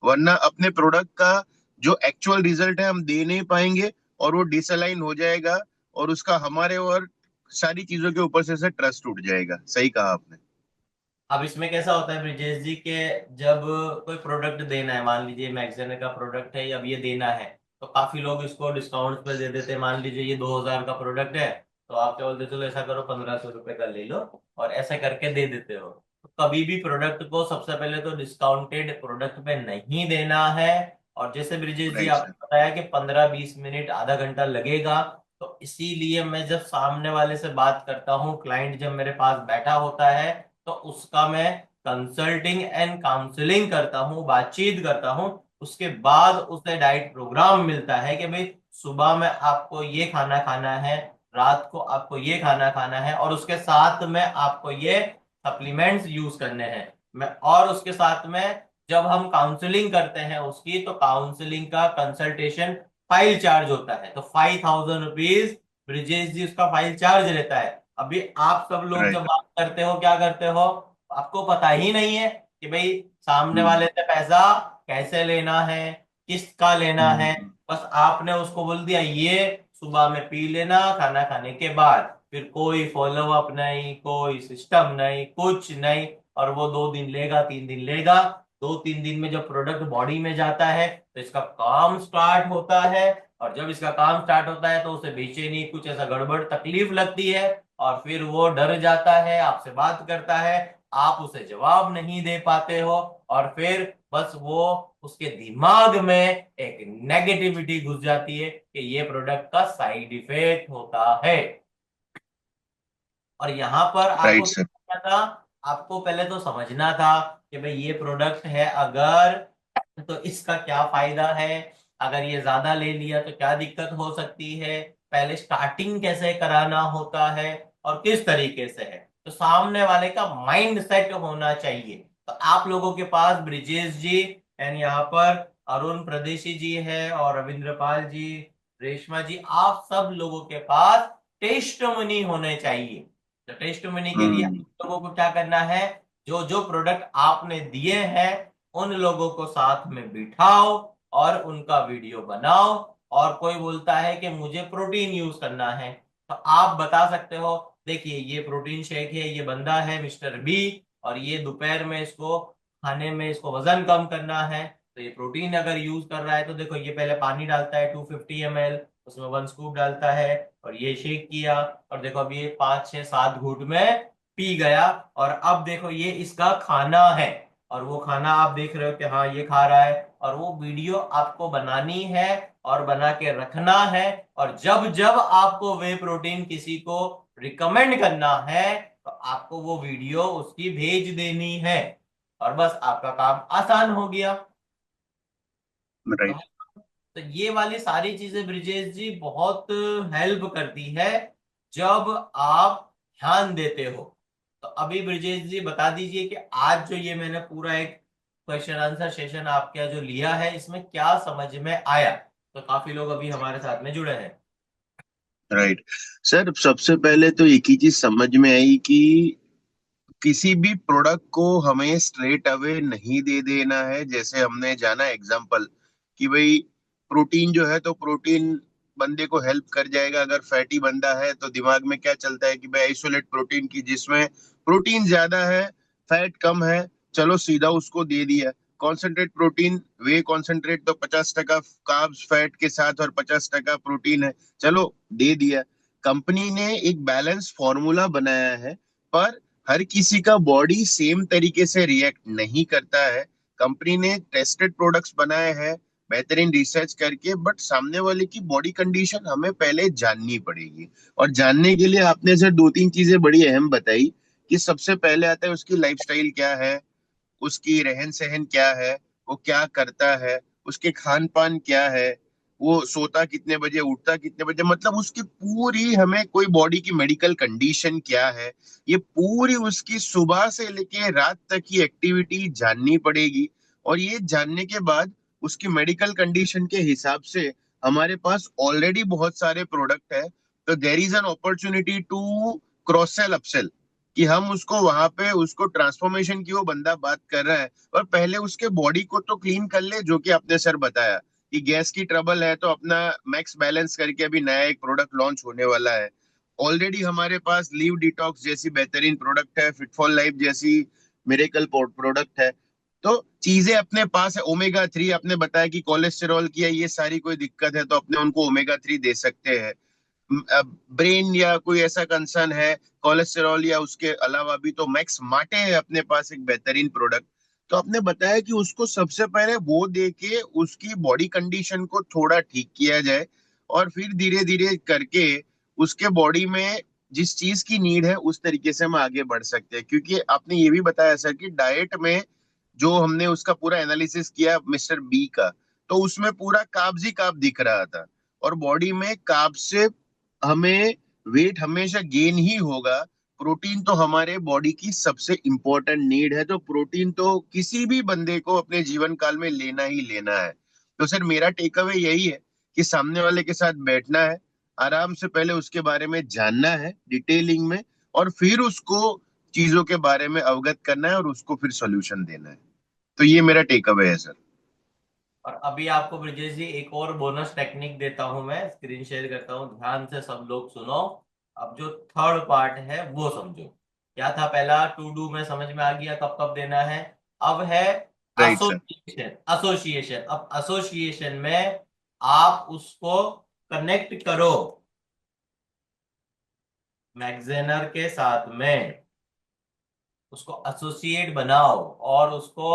वरना अपने प्रोडक्ट का जो एक्चुअल रिजल्ट है हम दे नहीं पाएंगे, और वो डिसअलाइन हो जाएगा, और उसका हमारे और सारी चीजों के ऊपर से ट्रस्ट उठ जाएगा। सही कहा आपने। अब इसमें कैसा होता है ब्रिजेश जी के, जब कोई प्रोडक्ट देना है, मान लीजिए मैगजीन का प्रोडक्ट है, अब ये देना है, तो काफी लोग इसको डिस्काउंट पे दे देते हैं। मान लीजिए ये 2000 का प्रोडक्ट है, तो आप क्या बोलते, चलो ऐसा करो 1500 रुपए का ले लो, और ऐसा करके दे देते हो। तो कभी भी प्रोडक्ट को सबसे पहले तो डिस्काउंटेड प्रोडक्ट पे नहीं देना है। और जैसे ब्रिजेश जी राइट सर। आपने बताया कि 15-20 मिनट आधा घंटा लगेगा, तो इसीलिए मैं जब सामने वाले से बात करता हूँ, क्लाइंट जब मेरे पास बैठा होता है, तो उसका मैं कंसल्टिंग एंड काउंसलिंग करता हूँ, बातचीत करता हूँ। उसके बाद उसे डाइट प्रोग्राम मिलता है कि भाई सुबह में आपको ये खाना खाना है, रात को आपको ये खाना खाना है, और उसके साथ में आपको ये सप्लीमेंट्स यूज करने हैं। मैं और उसके साथ में जब हम काउंसलिंग करते हैं उसकी, तो काउंसलिंग का कंसल्टेशन फाइल चार्ज होता है, तो 5000 रुपीज ब्रिजेश जी उसका फाइल चार्ज लेता है। अभी आप सब लोग जब राइट। बात करते हो, क्या करते हो, आपको पता ही नहीं है कि भाई सामने हम्म। वाले से पैसा कैसे लेना है, किसका लेना है। हम्म। बस आपने उसको बोल दिया ये सुबह में पी लेना खाना खाने के बाद, फिर कोई फॉलो अप नहीं, कोई सिस्टम नहीं, कुछ नहीं। और वो 2 दिन लेगा, 3 दिन लेगा। 2-3 दिन में जब प्रोडक्ट बॉडी में जाता है, तो इसका काम स्टार्ट होता है। और जब इसका काम स्टार्ट होता है, तो उसे बेचैनी, कुछ ऐसा गड़बड़ तकलीफ लगती है, और फिर वो डर जाता है, आपसे बात करता है, आप उसे जवाब नहीं दे पाते हो, और फिर बस वो उसके दिमाग में एक नेगेटिविटी घुस जाती है कि ये प्रोडक्ट का साइड इफेक्ट होता है। और यहाँ पर आपको राइट क्या सर। करना था, आपको पहले तो समझना था कि भाई ये प्रोडक्ट है अगर, तो इसका क्या फायदा है, अगर ये ज्यादा ले लिया तो क्या दिक्कत हो सकती है, पहले स्टार्टिंग कैसे कराना होता है, और किस तरीके से है। तो सामने वाले का माइंड सेट होना चाहिए। तो आप लोगों के पास ब्रिजेश जी एंड यहाँ पर अरुण प्रदेशी जी है, और रविंद्र पाल जी, रेशमा जी, आप सब लोगों के पास टेस्ट मनी होने चाहिए। तो टेस्ट मनी के लिए हम्म। आप लोगों को क्या करना है, जो जो प्रोडक्ट आपने दिए हैं उन लोगों को साथ में बिठाओ, और उनका वीडियो बनाओ। और कोई बोलता है कि मुझे प्रोटीन यूज करना है, तो आप बता सकते हो, देखिए ये प्रोटीन शेक है, ये बंदा है मिस्टर बी, और ये दोपहर में इसको खाने में इसको वजन कम करना है। तो ये प्रोटीन अगर यूज कर रहा है, तो देखो ये पहले पानी डालता है 250 ml, उसमें 1 स्कूप डालता है, और ये शेक किया, और देखो अब ये 5-6-7 घूंट में पी गया। और अब देखो ये इसका खाना है, और वो खाना आप देख रहे हो कि हाँ ये खा रहा है, और वो वीडियो आपको बनानी है और बना के रखना है। और जब जब आपको वे प्रोटीन किसी को रिकमेंड करना है, तो आपको वो वीडियो उसकी भेज देनी है, और बस आपका काम आसान हो गया। राइट। समझ? तो ये वाली सारी चीजें ब्रिजेश जी बहुत हेल्प करती है जब आप ध्यान देते हो। तो अभी ब्रिजेश जी बता दीजिए कि आज जो ये मैंने पूरा एक क्वेश्चन आंसर सेशन आपका जो लिया है, इसमें क्या समझ में आया। तो काफी लोग अभी हमारे साथ में जुड़े हैं। राइट सर, सबसे पहले तो एक ही चीज समझ में आई कि किसी भी प्रोडक्ट को हमें स्ट्रेट अवे नहीं दे देना है। जैसे हमने जाना एग्जांपल कि भाई प्रोटीन जो है, तो प्रोटीन बंदे को हेल्प कर जाएगा। अगर फैटी बंदा है तो दिमाग में क्या चलता है कि भाई आइसोलेट प्रोटीन की, जिसमें प्रोटीन ज्यादा है फैट कम है, चलो सीधा उसको दे दिया। कॉन्सेंट्रेट प्रोटीन, वे कॉन्सेंट्रेट तो 50% कार्ब्स फैट के साथ और 50% प्रोटीन है, चलो दे दिया। कंपनी ने एक बैलेंस फॉर्मूला बनाया है, पर हर किसी का बॉडी सेम तरीके से रिएक्ट नहीं करता है। कंपनी ने टेस्टेड प्रोडक्ट्स बनाए हैं बेहतरीन रिसर्च करके, बट सामने वाले की बॉडी कंडीशन हमें पहले जाननी पड़ेगी। और जानने के लिए आपने सर दो तीन चीजें बड़ी अहम बताई, कि सबसे पहले आता है उसकी लाइफस्टाइल क्या है, उसकी रहन सहन क्या है, वो क्या करता है, उसके खान पान क्या है, वो सोता कितने बजे उठता कितने बजे, मतलब उसकी पूरी हमें कोई बॉडी की मेडिकल कंडीशन क्या है, ये पूरी उसकी सुबह से लेके रात तक की एक्टिविटी जाननी पड़ेगी। और ये जानने के बाद उसकी मेडिकल कंडीशन के हिसाब से हमारे पास ऑलरेडी बहुत सारे प्रोडक्ट है। तो there is an opportunity to cross sell upsell, कि हम उसको वहां पे उसको ट्रांसफॉर्मेशन की वो बंदा बात कर रहा है, और पहले उसके बॉडी को तो क्लीन कर ले, जो कि आपने सर बताया कि गैस की ट्रबल है, तो अपना मैक्स बैलेंस करके अभी नया एक प्रोडक्ट लॉन्च होने वाला है। ऑलरेडी हमारे पास लीव डिटॉक्स जैसी बेहतरीन प्रोडक्ट है, फिट फॉर लाइफ जैसी मिरेकल प्रोडक्ट है। तो चीजें अपने पास है। ओमेगा 3 आपने बताया कि कोलेस्टेरॉल की है, ये सारी कोई दिक्कत है तो अपने उनको ओमेगा 3 दे सकते हैं। ब्रेन या कोई ऐसा कंसर्न है कोलेस्टेरॉल या उसके अलावा भी, तो मैक्स माटे है अपने पास एक बेहतरीन प्रोडक्ट। तो आपने बताया कि उसको सबसे पहले वो दे के उसकी बॉडी कंडीशन को थोड़ा ठीक किया जाए, और फिर धीरे धीरे करके उसके बॉडी में जिस चीज की नीड है उस तरीके से हम आगे बढ़ सकते हैं। क्योंकि आपने ये भी बताया सर कि डाइट में जो हमने उसका पूरा एनालिसिस किया मिस्टर बी का, तो उसमें पूरा काब्ज ही काब दिख रहा था, और बॉडी में काब से हमें वेट हमेशा गेन ही होगा। प्रोटीन तो हमारे बॉडी की सबसे इंपॉर्टेंट नीड है, तो प्रोटीन तो किसी भी बंदे को अपने जीवन काल में लेना ही लेना है। तो सर मेरा टेक अवे यही है कि सामने वाले के साथ बैठना है, आराम से पहले उसके बारे में जानना है डिटेलिंग में, और फिर उसको चीजों के बारे में अवगत करना है और उसको फिर सॉल्यूशन देना है। तो ये मेरा टेक अवे है सर। और अभी आपको ब्रिजेश जी एक और बोनस टेक्निक देता हूं, मैं स्क्रीन शेयर करता हूं, ध्यान से सब लोग सुनो। अब जो थर्ड पार्ट है वो समझो। क्या था पहला, टू डू में समझ में आ गया कब कब देना है। अब है राइट सर। एसोसिएशन। एसोसिएशन, अब एसोसिएशन में आप उसको कनेक्ट करो मैगजेनर के साथ में, उसको एसोसिएट बनाओ और उसको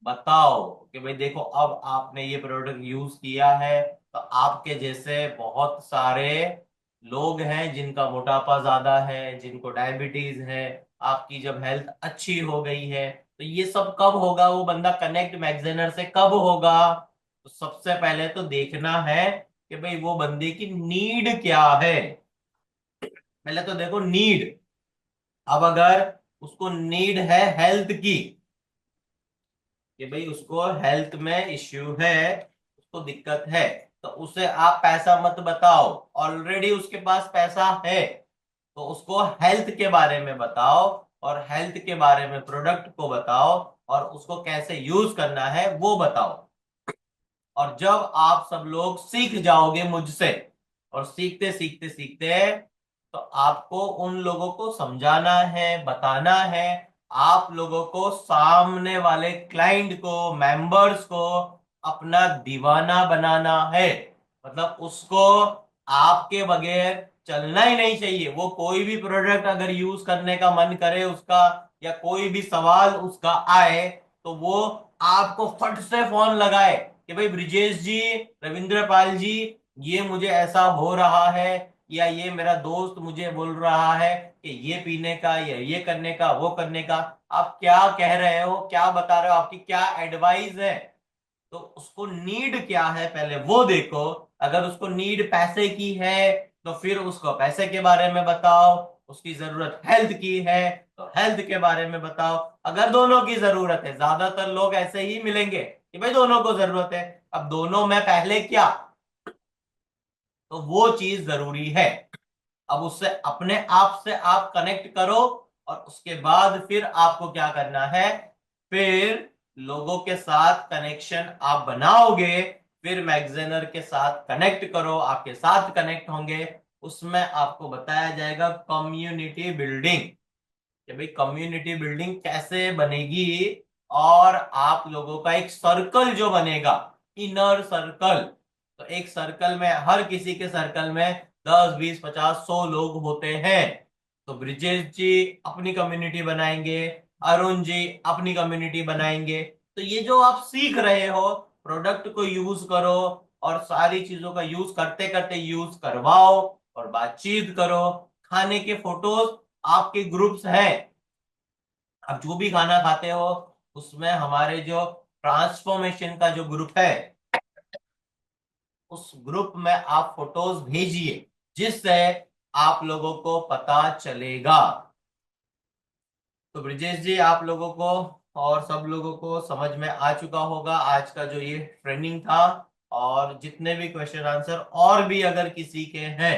बताओ कि भाई देखो अब आपने ये प्रोडक्ट यूज किया है तो आपके जैसे बहुत सारे लोग हैं जिनका मोटापा ज्यादा है, जिनको डायबिटीज है। आपकी जब हेल्थ अच्छी हो गई है तो ये सब कब होगा, वो बंदा कनेक्ट मैगजेनर से कब होगा। तो सबसे पहले तो देखना है कि भाई वो बंदे की नीड क्या है। पहले तो देखो नीड। अब अगर उसको नीड है हेल्थ की, कि भाई उसको हेल्थ में इश्यू है, उसको दिक्कत है, तो उसे आप पैसा मत बताओ। ऑलरेडी उसके पास पैसा है तो उसको हेल्थ के बारे में बताओ, और हेल्थ के बारे में प्रोडक्ट को बताओ, और उसको कैसे यूज करना है वो बताओ। और जब आप सब लोग सीख जाओगे मुझसे, और सीखते सीखते सीखते, तो आपको उन लोगों को समझाना है, बताना है। आप लोगों को सामने वाले क्लाइंट को, मेंबर्स को अपना दीवाना बनाना है। मतलब उसको आपके बगैर चलना ही नहीं चाहिए। वो कोई भी प्रोडक्ट अगर यूज करने का मन करे उसका, या कोई भी सवाल उसका आए, तो वो आपको फट से फोन लगाए कि भाई ब्रिजेश जी, रविंद्र पाल जी, ये मुझे ऐसा हो रहा है, या ये मेरा दोस्त मुझे बोल रहा है कि ये पीने का या ये करने का वो करने का। आप क्या कह रहे हो, क्या बता रहे हो, आपकी क्या एडवाइस है। तो उसको नीड क्या है पहले वो देखो। अगर उसको नीड पैसे की है तो फिर उसको पैसे के बारे में बताओ। उसकी जरूरत हेल्थ की है तो हेल्थ के बारे में बताओ। अगर दोनों की जरूरत है, ज्यादातर लोग ऐसे ही मिलेंगे कि भाई दोनों को जरूरत है, अब दोनों में पहले क्या, तो वो चीज जरूरी है। अब उससे अपने आप से आप कनेक्ट करो, और उसके बाद फिर आपको क्या करना है, फिर लोगों के साथ कनेक्शन आप बनाओगे। फिर मैगजेनर के साथ कनेक्ट करो, आपके साथ कनेक्ट होंगे। उसमें आपको बताया जाएगा कम्युनिटी बिल्डिंग, कि भाई कम्युनिटी बिल्डिंग कैसे बनेगी। और आप लोगों का एक सर्कल जो बनेगा, इनर सर्कल। तो एक सर्कल में, हर किसी के सर्कल में 10 20 50 100 लोग होते हैं। तो ब्रिजेश जी अपनी कम्युनिटी बनाएंगे, अरुण जी अपनी कम्युनिटी बनाएंगे। तो ये जो आप सीख रहे हो, प्रोडक्ट को यूज करो, और सारी चीजों का यूज करते करते यूज करवाओ, और बातचीत करो। खाने के फोटोज आपके ग्रुप्स हैं, आप जो भी खाना खाते हो उसमें हमारे जो ट्रांसफॉर्मेशन का जो ग्रुप है, उस ग्रुप में आप फोटोज भेजिए, जिससे आप लोगों को पता चलेगा। तो ब्रिजेश जी आप लोगों को और सब लोगों को समझ में आ चुका होगा आज का जो ये ट्रेनिंग था। और जितने भी क्वेश्चन आंसर और भी अगर किसी के हैं,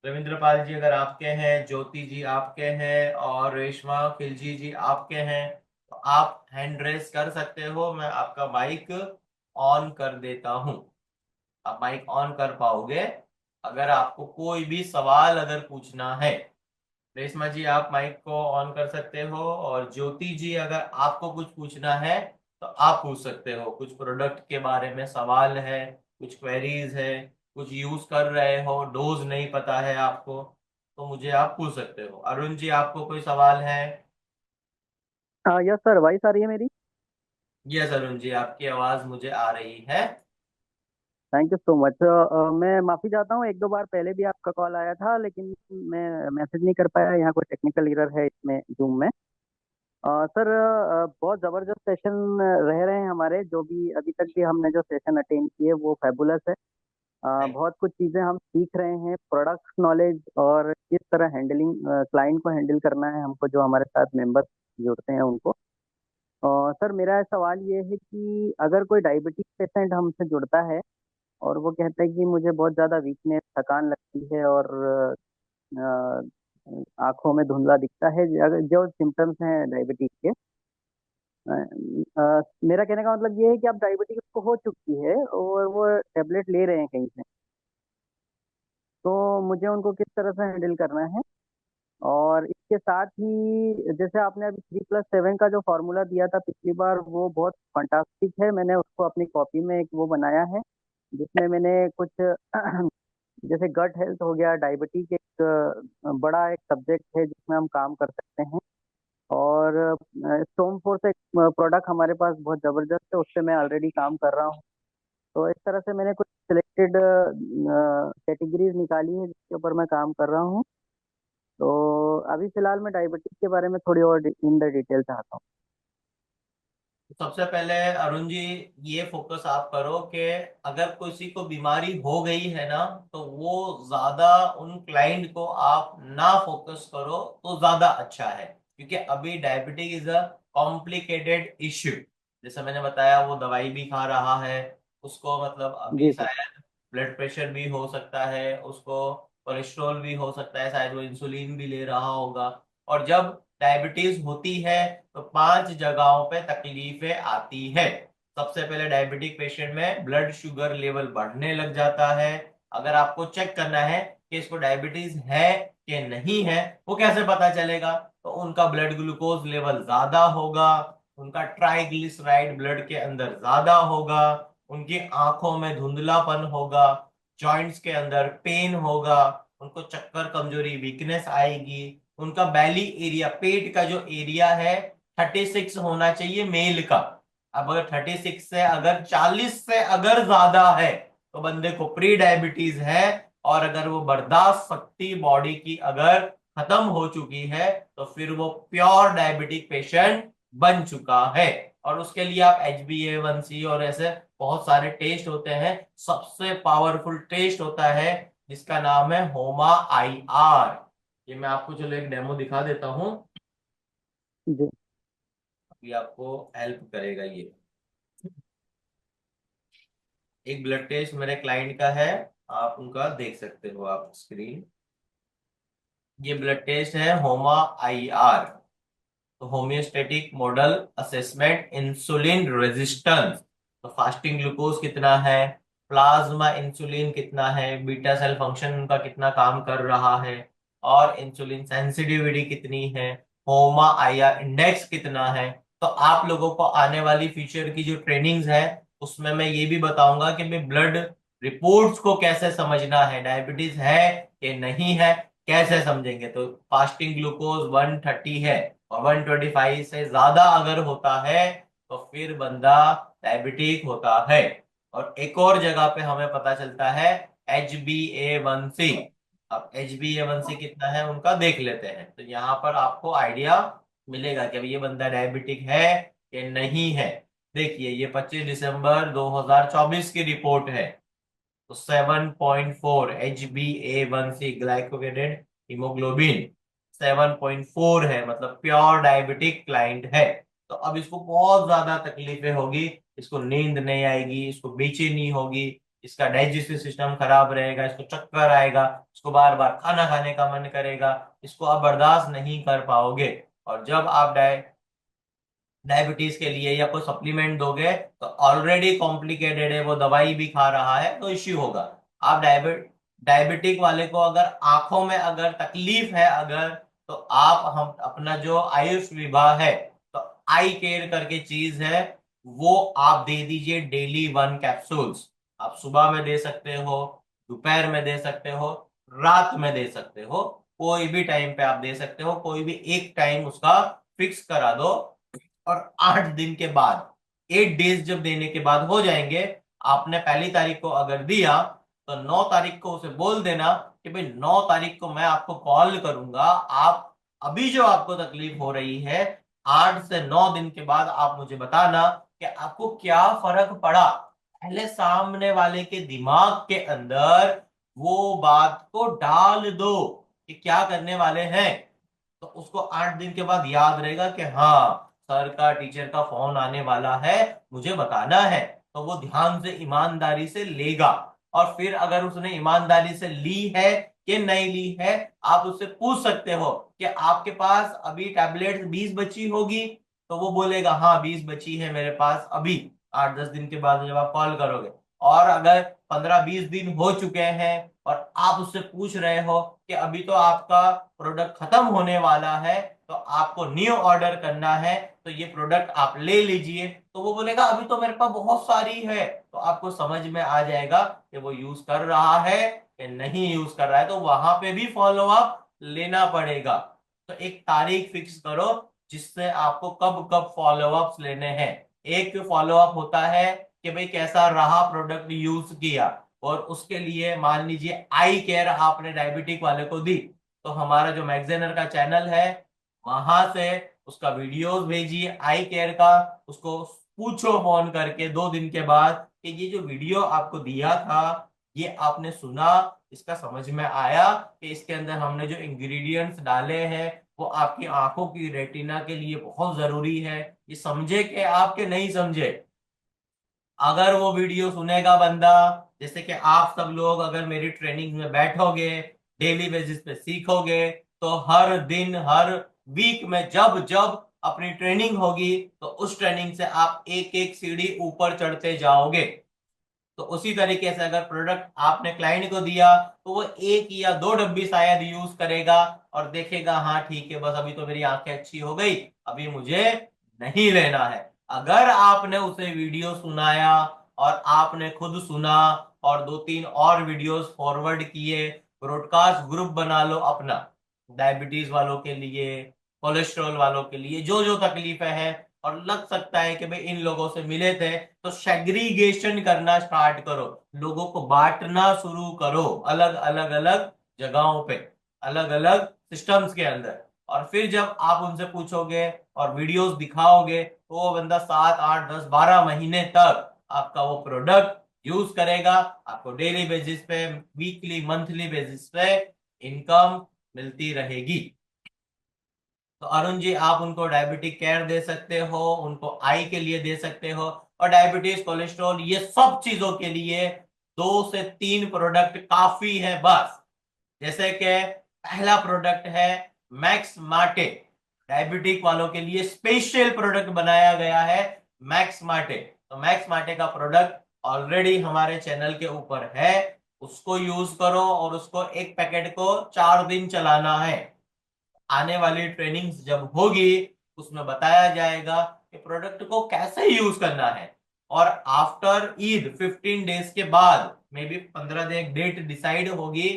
रविंद्र पाल जी अगर आपके हैं, ज्योति जी आपके हैं, और रेशमा खिलजी जी आपके हैं, तो आप हैंड रेस कर सकते हो। मैं आपका माइक ऑन कर देता हूं। आप माइक ऑन कर पाओगे अगर आपको कोई भी सवाल अगर पूछना है। रेशमा जी आप माइक को ऑन कर सकते हो, और ज्योति जी अगर आपको कुछ पूछना है तो आप पूछ सकते हो। कुछ प्रोडक्ट के बारे में सवाल है, कुछ क्वेरीज है, कुछ यूज कर रहे हो, डोज नहीं पता है आपको, तो मुझे आप पूछ सकते हो। अरुण जी आपको कोई सवाल है? यस सर, वॉइस आ रही है मेरी? यस अरुण जी आपकी आवाज मुझे आ रही है। Thank you so much. मैं माफ़ी चाहता हूँ, एक दो बार पहले भी आपका कॉल आया था लेकिन मैं मैसेज नहीं कर पाया। यहाँ कोई टेक्निकल एरर है इसमें जूम में। सर, बहुत ज़बरदस्त सेशन रह रहे हैं हमारे। जो भी अभी तक भी हमने जो सेशन अटेंड किए वो फैबुलस है। बहुत कुछ चीज़ें हम सीख रहे हैं, प्रोडक्ट नॉलेज और किस तरह हैंडलिंग, क्लाइंट को हैंडल करना है हमको, जो हमारे साथ मेंबर्स जुड़ते हैं उनको। सर, मेरा सवाल ये है कि अगर कोई डायबिटीज पेशेंट हमसे जुड़ता है और वो कहता है कि मुझे बहुत ज़्यादा वीकनेस, थकान लगती है और अ, आंखों में धुंधला दिखता है, अगर जो सिम्टम्स हैं डायबिटीज के। मेरा कहने का मतलब ये है कि अब डायबिटीज को हो चुकी है और वो टेबलेट ले रहे हैं कहीं से, तो मुझे उनको किस तरह से हैंडल करना है। और इसके साथ ही जैसे आपने अभी 3+7 का जो फॉर्मूला दिया था पिछली बार, वो बहुत फंटास्टिक है। मैंने उसको अपनी कॉपी में एक वो बनाया है जिसमें मैंने कुछ जैसे गट हेल्थ हो गया, डायबिटीज एक बड़ा एक सब्जेक्ट है जिसमें हम काम कर सकते हैं। और स्टोम फोर्स एक प्रोडक्ट हमारे पास बहुत ज़बरदस्त है, उससे मैं ऑलरेडी काम कर रहा हूँ। तो इस तरह से मैंने कुछ सिलेक्टेड कैटेगरीज निकाली है जिसके ऊपर मैं काम कर रहा हूँ। तो अभी फिलहाल मैं डायबिटीज के बारे में थोड़ी और इन द डिटेल चाहता हूँ। सबसे पहले अरुण जी ये फोकस आप करो कि अगर किसी को बीमारी हो गई है ना, तो वो ज्यादा उन क्लाइंट को आप ना फोकस करो तो ज्यादा अच्छा है। क्योंकि अभी diabetes is a complicated issue. जैसे मैंने बताया वो दवाई भी खा रहा है, उसको मतलब अभी जी सर। शायद ब्लड प्रेशर भी हो सकता है, उसको कोलेस्ट्रॉल भी हो सकता है, शायद वो इंसुलिन भी ले रहा होगा। और जब डायबिटीज होती है तो 5 जगहों पे तकलीफें आती है। सबसे पहले डायबिटिक पेशेंट में ब्लड शुगर लेवल बढ़ने लग जाता है। अगर आपको चेक करना है कि इसको डायबिटीज है कि नहीं है, वो कैसे पता चलेगा? तो उनका ब्लड ग्लूकोज लेवल ज्यादा होगा, उनका ट्राइग्लिसराइड ब्लड के अंदर ज्यादा होगा, उनकी आंखों में धुंधलापन होगा, जॉइंट्स के अंदर पेन होगा, उनको चक्कर, कमजोरी, वीकनेस आएगी। उनका बैली एरिया, पेट का जो एरिया है, 36 होना चाहिए मेल का। अब अगर 36 से अगर 40 से अगर ज्यादा है तो बंदे को प्री डायबिटीज है। और अगर वो बर्दाश्त शक्ति बॉडी की अगर खत्म हो चुकी है तो फिर वो प्योर डायबिटिक पेशेंट बन चुका है। और उसके लिए आप HbA1c और ऐसे बहुत सारे टेस्ट होते हैं। सबसे पावरफुल टेस्ट होता है जिसका नाम है HOMA-IR। ये मैं आपको चलो एक डेमो दिखा देता हूँ, जी अभी आपको हेल्प करेगा ये। एक ब्लड टेस्ट मेरे क्लाइंट का है, आप उनका देख सकते हो आप स्क्रीन। ये ब्लड टेस्ट है HOMA-IR, तो homeostatic model assessment insulin resistance. तो फास्टिंग ग्लूकोज कितना है, प्लाज्मा इंसुलिन कितना है, बीटा सेल फंक्शन उनका कितना काम कर रहा है, और इंसुलिन सेंसिटिविटी कितनी है, होमा आईआर इंडेक्स कितना है। तो आप लोगों को आने वाली फ्यूचर की जो ट्रेनिंग्स है उसमें मैं ये भी बताऊंगा कि मैं ब्लड रिपोर्ट्स को कैसे समझना है, डायबिटीज है कि नहीं है, कैसे समझेंगे। तो फास्टिंग ग्लूकोज 130 है और 125 से ज्यादा अगर होता है तो फिर बंदा डायबिटिक होता है। और एक और जगह पे हमें पता चलता है HbA1c। अब HbA1c कितना है उनका देख लेते हैं, तो यहाँ पर आपको आइडिया मिलेगा कि अब ये बंदा डायबिटिक है कि नहीं है। देखिए ये 25 दिसंबर 2024 की रिपोर्ट है। तो 7.4 HbA1c ग्लाइकोलेटेड हीमोग्लोबिन 7.4 है, मतलब प्योर डायबिटिक क्लाइंट है। तो अब इसको बहुत ज्यादा तकलीफें होगी, इसको नींद नहीं आएगी, इसको बेचैनी होगी, इसका डाइजेस्टिव सिस्टम खराब रहेगा, इसको चक्कर आएगा, इसको बार बार खाना खाने का मन करेगा, इसको आप बर्दाश्त नहीं कर पाओगे। और जब आप डायबिटीज के लिए या कोई सप्लीमेंट दोगे तो ऑलरेडी कॉम्प्लिकेटेड है, वो दवाई भी खा रहा है तो इश्यू होगा। आप डायबिटिक वाले को अगर आंखों में अगर तकलीफ है अगर, तो आप हम अपना जो आयुष विभाग है, तो आई केयर करके चीज है, वो आप दे दीजिए डेली 1 कैप्सूल्स। आप सुबह में दे सकते हो, दोपहर में दे सकते हो, रात में दे सकते हो, कोई भी टाइम पे आप दे सकते हो, कोई भी एक टाइम उसका फिक्स करा दो। और 8 दिन के बाद, 8 डेज जब देने के बाद हो जाएंगे, आपने पहली तारीख को अगर दिया, तो 9 तारीख को उसे बोल देना कि भाई 9 तारीख को मैं आपको कॉल करूंगा, आप अभी जो आपको तकलीफ हो रही है, 8 से 9 दिन के बाद आप मुझे बताना कि आपको क्या फर्क पड़ा। पहले सामने वाले के दिमाग के अंदर वो बात को डाल दो कि क्या करने वाले हैं, तो उसको 8 दिन के बाद याद रहेगा कि हाँ, सर का टीचर का फोन आने वाला है, मुझे बताना है। तो वो ध्यान से ईमानदारी से लेगा। और फिर अगर उसने ईमानदारी से ली है कि नहीं ली है, आप उससे पूछ सकते हो कि आपके पास अभी टैबलेट 20 बची होगी, तो वो बोलेगा हाँ 20 बची है मेरे पास अभी, 8-10 दिन के बाद जब आप कॉल करोगे। और अगर 15-20 दिन हो चुके हैं और आप उससे पूछ रहे हो कि अभी तो आपका प्रोडक्ट खत्म होने वाला है, तो आपको न्यू ऑर्डर करना है, तो ये प्रोडक्ट आप ले लीजिए, तो वो बोलेगा अभी तो मेरे पास बहुत सारी है। तो आपको समझ में आ जाएगा कि वो यूज कर रहा है कि नहीं यूज कर रहा है, तो वहां पे भी फॉलो अप लेना पड़ेगा। तो एक तारीख फिक्स करो जिससे आपको कब कब फॉलो अप्स लेने हैं। एक फॉलो अप होता है कि भाई कैसा रहा प्रोडक्ट यूज किया, और उसके लिए मान लीजिए आई केयर आपने डायबिटिक वाले को दी, तो हमारा जो मैगजेनर का चैनल है, वहां से उसका वीडियोस भेजिए आई केयर का, उसको पूछो फोन करके 2 दिन के बाद कि ये जो वीडियो आपको दिया था, ये आपने सुना, इसका समझ में आया कि इसके अंदर हमने जो इंग्रेडिएंट्स डाले हैं वो आपकी आंखों की रेटिना के लिए बहुत जरूरी है, ये समझे कि आपके नहीं समझे। अगर वो वीडियो सुनेगा बंदा, जैसे कि आप सब लोग अगर मेरी ट्रेनिंग में बैठोगे, डेली बेसिस पे सीखोगे, तो हर दिन हर वीक में जब जब अपनी ट्रेनिंग होगी, तो उस ट्रेनिंग से आप एक एक सीढ़ी ऊपर चढ़ते जाओगे। तो उसी तरीके से अगर प्रोडक्ट आपने क्लाइंट को दिया, तो वो 1 या 2 डब्बी शायद यूज करेगा और देखेगा हाँ ठीक है, बस अभी तो मेरी आंखें अच्छी हो गई, अभी मुझे नहीं लेना है। अगर आपने उसे वीडियो सुनाया और आपने खुद सुना और 2-3 और वीडियोस फॉरवर्ड किए, ब्रॉडकास्ट ग्रुप बना लो अपना, डायबिटीज वालों के लिए, कोलेस्ट्रॉल वालों के लिए, जो जो तकलीफें हैं, और लग सकता है कि भाई इन लोगों से मिले थे, तो सेग्रीगेशन करना स्टार्ट करो, लोगों को बांटना शुरू करो अलग अलग अलग जगहों पे, अलग अलग सिस्टम्स के अंदर। और फिर जब आप उनसे पूछोगे और वीडियोस दिखाओगे, तो वो बंदा 7-8-10-12 महीने तक आपका वो प्रोडक्ट यूज करेगा, आपको डेली बेसिस पे, वीकली मंथली बेसिस पे इनकम मिलती रहेगी। तो अरुण जी, आप उनको डायबिटिक केयर दे सकते हो, उनको आई के लिए दे सकते हो, और डायबिटीज कोलेस्ट्रॉल ये सब चीजों के लिए 2 से 3 प्रोडक्ट काफी है बस। जैसे कि पहला प्रोडक्ट है मैक्स मार्टे, डायबिटिक वालों के लिए स्पेशल प्रोडक्ट बनाया गया है मैक्स मार्टे। तो मैक्स मार्टे का प्रोडक्ट ऑलरेडी हमारे चैनल के ऊपर है, उसको यूज करो, और उसको एक पैकेट को 4 दिन चलाना है। आने वाली ट्रेनिंग्स जब होगी, उसमें बताया जाएगा कि प्रोडक्ट को कैसे यूज करना है। और आफ्टर ईद 15 डेज के बाद, मे बी 15 दिन डेट डिसाइड होगी,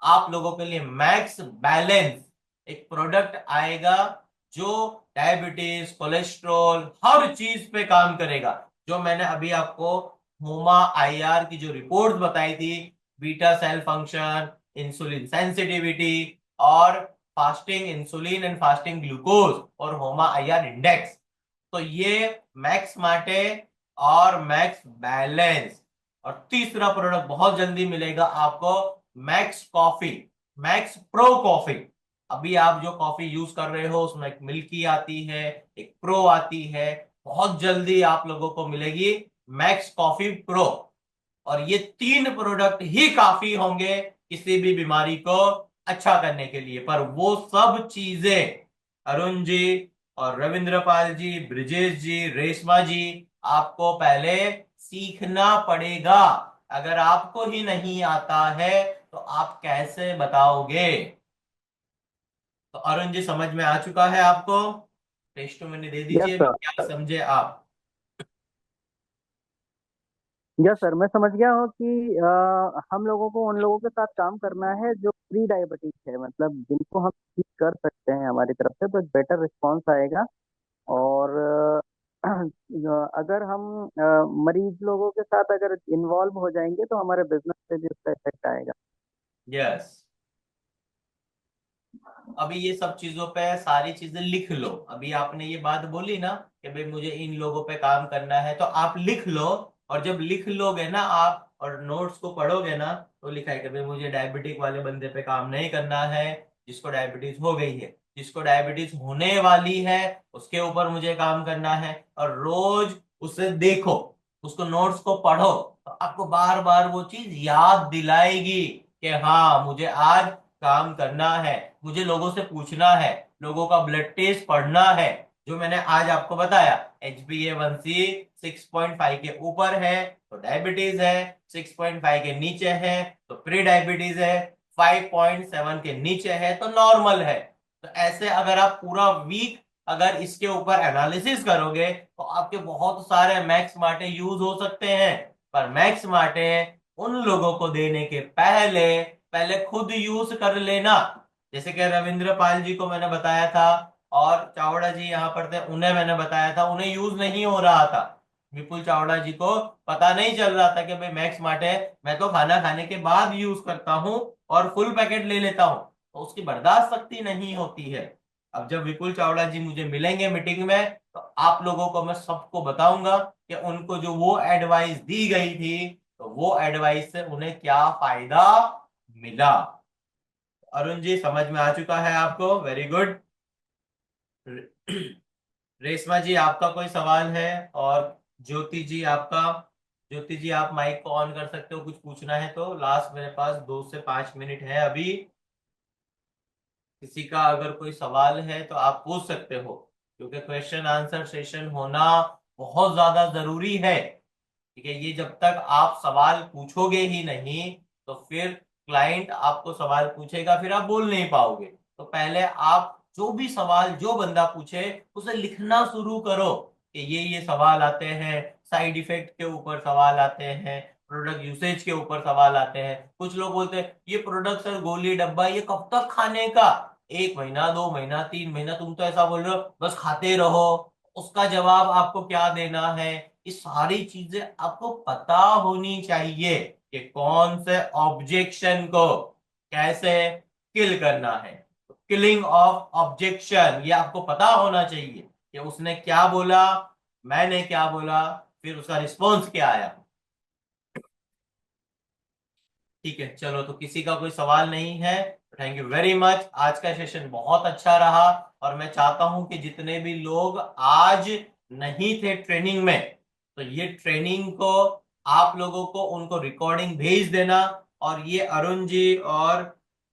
आप लोगों के लिए मैक्स बैलेंस एक प्रोडक्ट आएगा, जो डायबिटीज कोलेस्ट्रॉल हर चीज पे काम करेगा। जो मैंने अभी आपको होमा आईआर की जो रिपोर्ट बताई थी, beta cell function, insulin sensitivity, और fasting insulin and fasting glucose, और होमा आईआर इंडेक्स, तो ये मैक्स मार्टे और मैक्स बैलेंस। और तीसरा प्रोडक्ट बहुत जल्दी मिलेगा आपको, max coffee, max pro coffee. अभी आप जो कॉफी यूज कर रहे हो उसमें एक मिल्की आती है, एक प्रो आती है, बहुत जल्दी आप लोगों को मिलेगी मैक्स कॉफी प्रो। और ये तीन प्रोडक्ट ही काफी होंगे किसी भी बीमारी को अच्छा करने के लिए। पर वो सब चीजें अरुण जी और रविंद्र पाल जी, ब्रिजेश जी, रेशमा जी, आपको पहले सीखना पड़ेगा। अगर आपको ही नहीं आता है तो आप कैसे बताओगे? तो अरुण जी समझ में आ चुका है आपको? टेस्ट मैंने दे यस दीजिए, सर। क्या समझे आप? यस सर, मैं समझ गया हूँ कि हम लोगों को उन लोगों के साथ काम करना है जो प्री डायबिटीज है, मतलब जिनको हम ठीक कर सकते हैं हमारी तरफ से, तो एक बेटर रिस्पॉन्स आएगा। और अगर हम मरीज लोगों के साथ अगर इन्वॉल्व हो जाएंगे तो हमारे बिजनेस पे भी उसका इफेक्ट आएगा। यस। अभी ये सब चीजों पे सारी चीजें लिख लो। अभी आपने ये बात बोली ना कि भाई मुझे इन लोगों पे काम करना है, तो आप लिख लो। और जब लिख लोगे ना आप और नोट्स को पढ़ोगे ना, तो लिखा है कि भाई मुझे डायबिटिक वाले बंदे पे काम नहीं करना है जिसको डायबिटीज हो गई है, जिसको डायबिटीज होने वाली है उसके ऊपर मुझे काम करना है। और रोज उसे देखो, उसको नोट्स को पढ़ो, तो आपको बार बार वो चीज याद दिलाएगी कि हाँ मुझे आज काम करना है, मुझे लोगों से पूछना है, लोगों का ब्लड टेस्ट पढ़ना है। जो मैंने आज आपको बताया, HbA1c 6.5 के ऊपर है तो डायबिटीज है, 6.5 के नीचे है तो प्री डायबिटीज है, 5.7 के नीचे है तो नॉर्मल है। तो ऐसे अगर आप पूरा वीक अगर इसके ऊपर एनालिसिस करोगे तो आपके बहुत सारे मैक्स माटे यूज हो सकते हैं। पर मैक्स माटे उन लोगों को देने के पहले पहले खुद यूज कर लेना। जैसे कि रविंद्र पाल जी को मैंने बताया था और चावड़ा जी यहाँ पर थे, उन्हें मैंने बताया था, उन्हें यूज नहीं हो रहा था। विपुल चावड़ा जी को पता नहीं चल रहा था कि भाई मैक्स मार्ट है, मैं तो खाना खाने के बाद यूज करता हूँ और फुल पैकेट ले लेता हूँ, तो उसकी बर्दाश्त शक्ति नहीं होती है। अब जब विपुल चावड़ा जी मुझे मिलेंगे मीटिंग में तो आप लोगों को मैं सबको बताऊंगा कि उनको जो वो एडवाइस दी गई थी तो वो एडवाइस से उन्हें क्या फायदा मिला। अरुण जी समझ में आ चुका है आपको? Very good. रेशमा जी आपका कोई सवाल है? और ज्योति जी आपका? ज्योति जी आप माइक को ऑन कर सकते हो, कुछ पूछना है तो। लास्ट मेरे पास 2 से 5 मिनट है अभी। किसी का अगर कोई सवाल है तो आप पूछ सकते हो, क्योंकि क्वेश्चन आंसर सेशन होना बहुत ज्यादा जरूरी है। ठीक है, ये जब तक आप सवाल पूछोगे ही नहीं तो फिर क्लाइंट आपको सवाल पूछेगा, फिर आप बोल नहीं पाओगे। तो पहले आप जो भी सवाल जो बंदा पूछे उसे लिखना शुरू करो कि ये सवाल आते हैं, साइड इफेक्ट के ऊपर सवाल आते हैं, प्रोडक्ट यूसेज के ऊपर सवाल आते हैं। कुछ लोग बोलते हैं ये प्रोडक्ट सर गोली डब्बा ये कब तक खाने का, 1 महीना 2 महीना 3 महीना, तुम तो ऐसा बोल रहे हो बस खाते रहो। उसका जवाब आपको क्या देना है? ये सारी चीजें आपको पता होनी चाहिए कि कौन से ऑब्जेक्शन को कैसे किल करना है। किलिंग ऑफ ऑब्जेक्शन ये आपको पता होना चाहिए कि उसने क्या बोला, मैंने क्या बोला, फिर उसका रिस्पॉन्स क्या आया। ठीक है, चलो तो किसी का कोई सवाल नहीं है। थैंक यू वेरी मच, आज का सेशन बहुत अच्छा रहा। और मैं चाहता हूं कि जितने भी लोग आज नहीं थे ट्रेनिंग में, तो ये ट्रेनिंग को आप लोगों को उनको रिकॉर्डिंग भेज देना। और ये अरुण जी और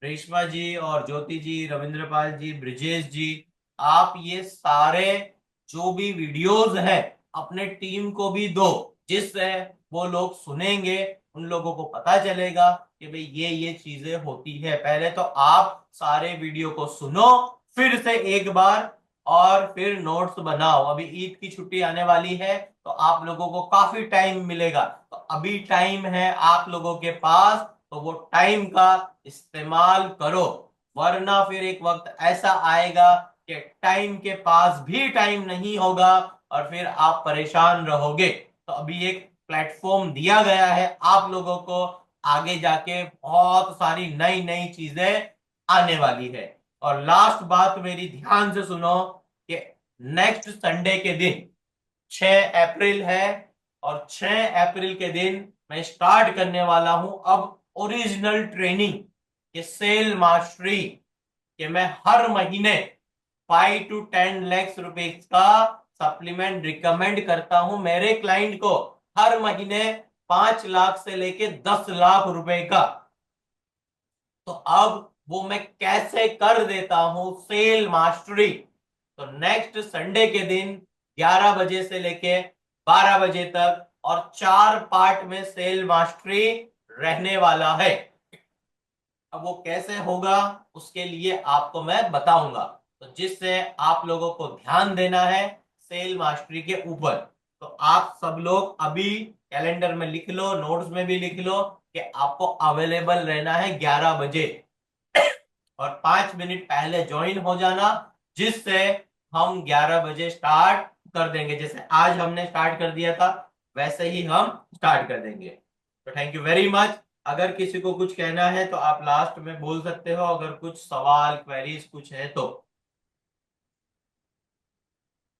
रेशमा जी और ज्योति जी, रविंद्र पाल जी, ब्रिजेश जी, आप ये सारे जो भी वीडियोस हैं अपने टीम को भी दो, जिससे वो लोग सुनेंगे, उन लोगों को पता चलेगा कि भाई ये चीजें होती है। पहले तो आप सारे वीडियो को सुनो फिर से एक बार, और फिर नोट्स बनाओ। अभी ईद की छुट्टी आने वाली है तो आप लोगों को काफी टाइम मिलेगा, तो अभी टाइम है आप लोगों के पास, तो वो टाइम का इस्तेमाल करो। वरना फिर एक वक्त ऐसा आएगा कि टाइम के पास भी टाइम नहीं होगा और फिर आप परेशान रहोगे। तो अभी एक प्लेटफॉर्म दिया गया है आप लोगों को, आगे जाके बहुत सारी नई नई चीजें आने वाली है। और लास्ट बात मेरी ध्यान से सुनो कि नेक्स्ट संडे के दिन 6 अप्रैल है, और 6 अप्रैल के दिन मैं स्टार्ट करने वाला हूं अब ओरिजिनल ट्रेनिंग, ये सेल मास्टरी कि मैं हर महीने 5 to 10 लाख रुपए का सप्लीमेंट रिकमेंड करता हूं मेरे क्लाइंट को, हर महीने 5 लाख से लेके 10 लाख रुपए का। तो अब वो मैं कैसे कर देता हूं सेल मास्टरी। तो नेक्स्ट संडे के दिन 11 बजे से लेके 12 बजे तक और 4 पार्ट में सेल मास्टरी रहने वाला है। अब वो कैसे होगा उसके लिए आपको मैं बताऊंगा, तो जिससे आप लोगों को ध्यान देना है सेल मास्टरी के ऊपर। तो आप सब लोग अभी कैलेंडर में लिख लो, नोट्स में भी लिख लो कि आपको अवेलेबल रहना है 11 बजे, और 5 मिनट पहले ज्वाइन हो जाना, जिससे हम 11 बजे स्टार्ट कर देंगे। जैसे आज हमने स्टार्ट कर दिया था वैसे ही हम स्टार्ट कर देंगे। तो थैंक यू वेरी मच। अगर किसी को कुछ कहना है तो आप लास्ट में बोल सकते हो, अगर कुछ सवाल क्वेरीज कुछ है तो।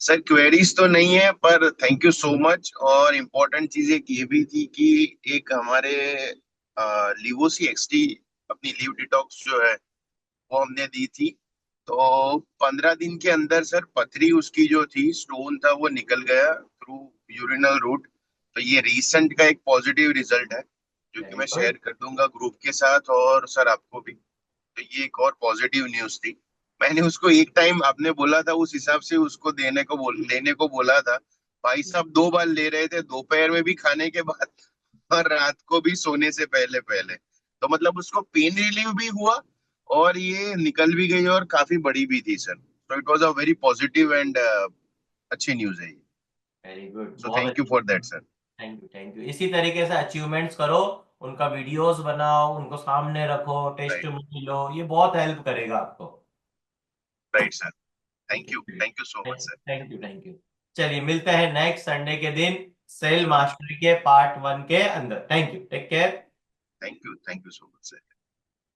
सर क्वेरीज तो नहीं है, पर थैंक यू सो मच। और इम्पोर्टेंट चीज एक ये भी थी कि एक हमारे लिवोसी एक्सटी अपनी लीव डिटॉक्स जो है वो हमने दी थी। तो 15 दिन के अंदर सर पथरी उसकी जो थी, स्टोन था, वो निकल गया थ्रू यूरिनल रूट। तो ये रीसेंट का एक पॉजिटिव रिजल्ट है जो कि वेरी मैं गुड। शेयर कर दूंगा ग्रुप के साथ, और सर आपको भी। तो ये एक और पॉजिटिव न्यूज थी। मैंने उसको एक टाइम आपने बोला था उस हिसाब से उसको लेने को बोला था। भाई साहब 2 बार ले रहे थे, दोपहर में भी खाने के बाद और रात को भी सोने से पहले पहले। तो मतलब उसको पेन रिलीव भी हुआ और ये निकल भी गई और काफी बड़ी भी थी सर। तो it was a very positive and अच्छी न्यूज है ये। वेरी गुड, सो बहुत थैंक यू अच्छी। For that sir. Thank you, thank you. इसी तरीके से अचीवमेंट्स करो, उनका वीडियोस बनाओ, उनको सामने रखो, टेस्ट राइट। लो, ये बहुत हेल्प करेगा आपको। Right sir. ठीक है, thank you so much sir. Thank you, thank you. चलिए मिलते हैं नेक्स्ट संडे के दिन सेल श्योर। मास्टरी के पार्ट 1 के अंदर। Thank you, take care. Thank you so much sir.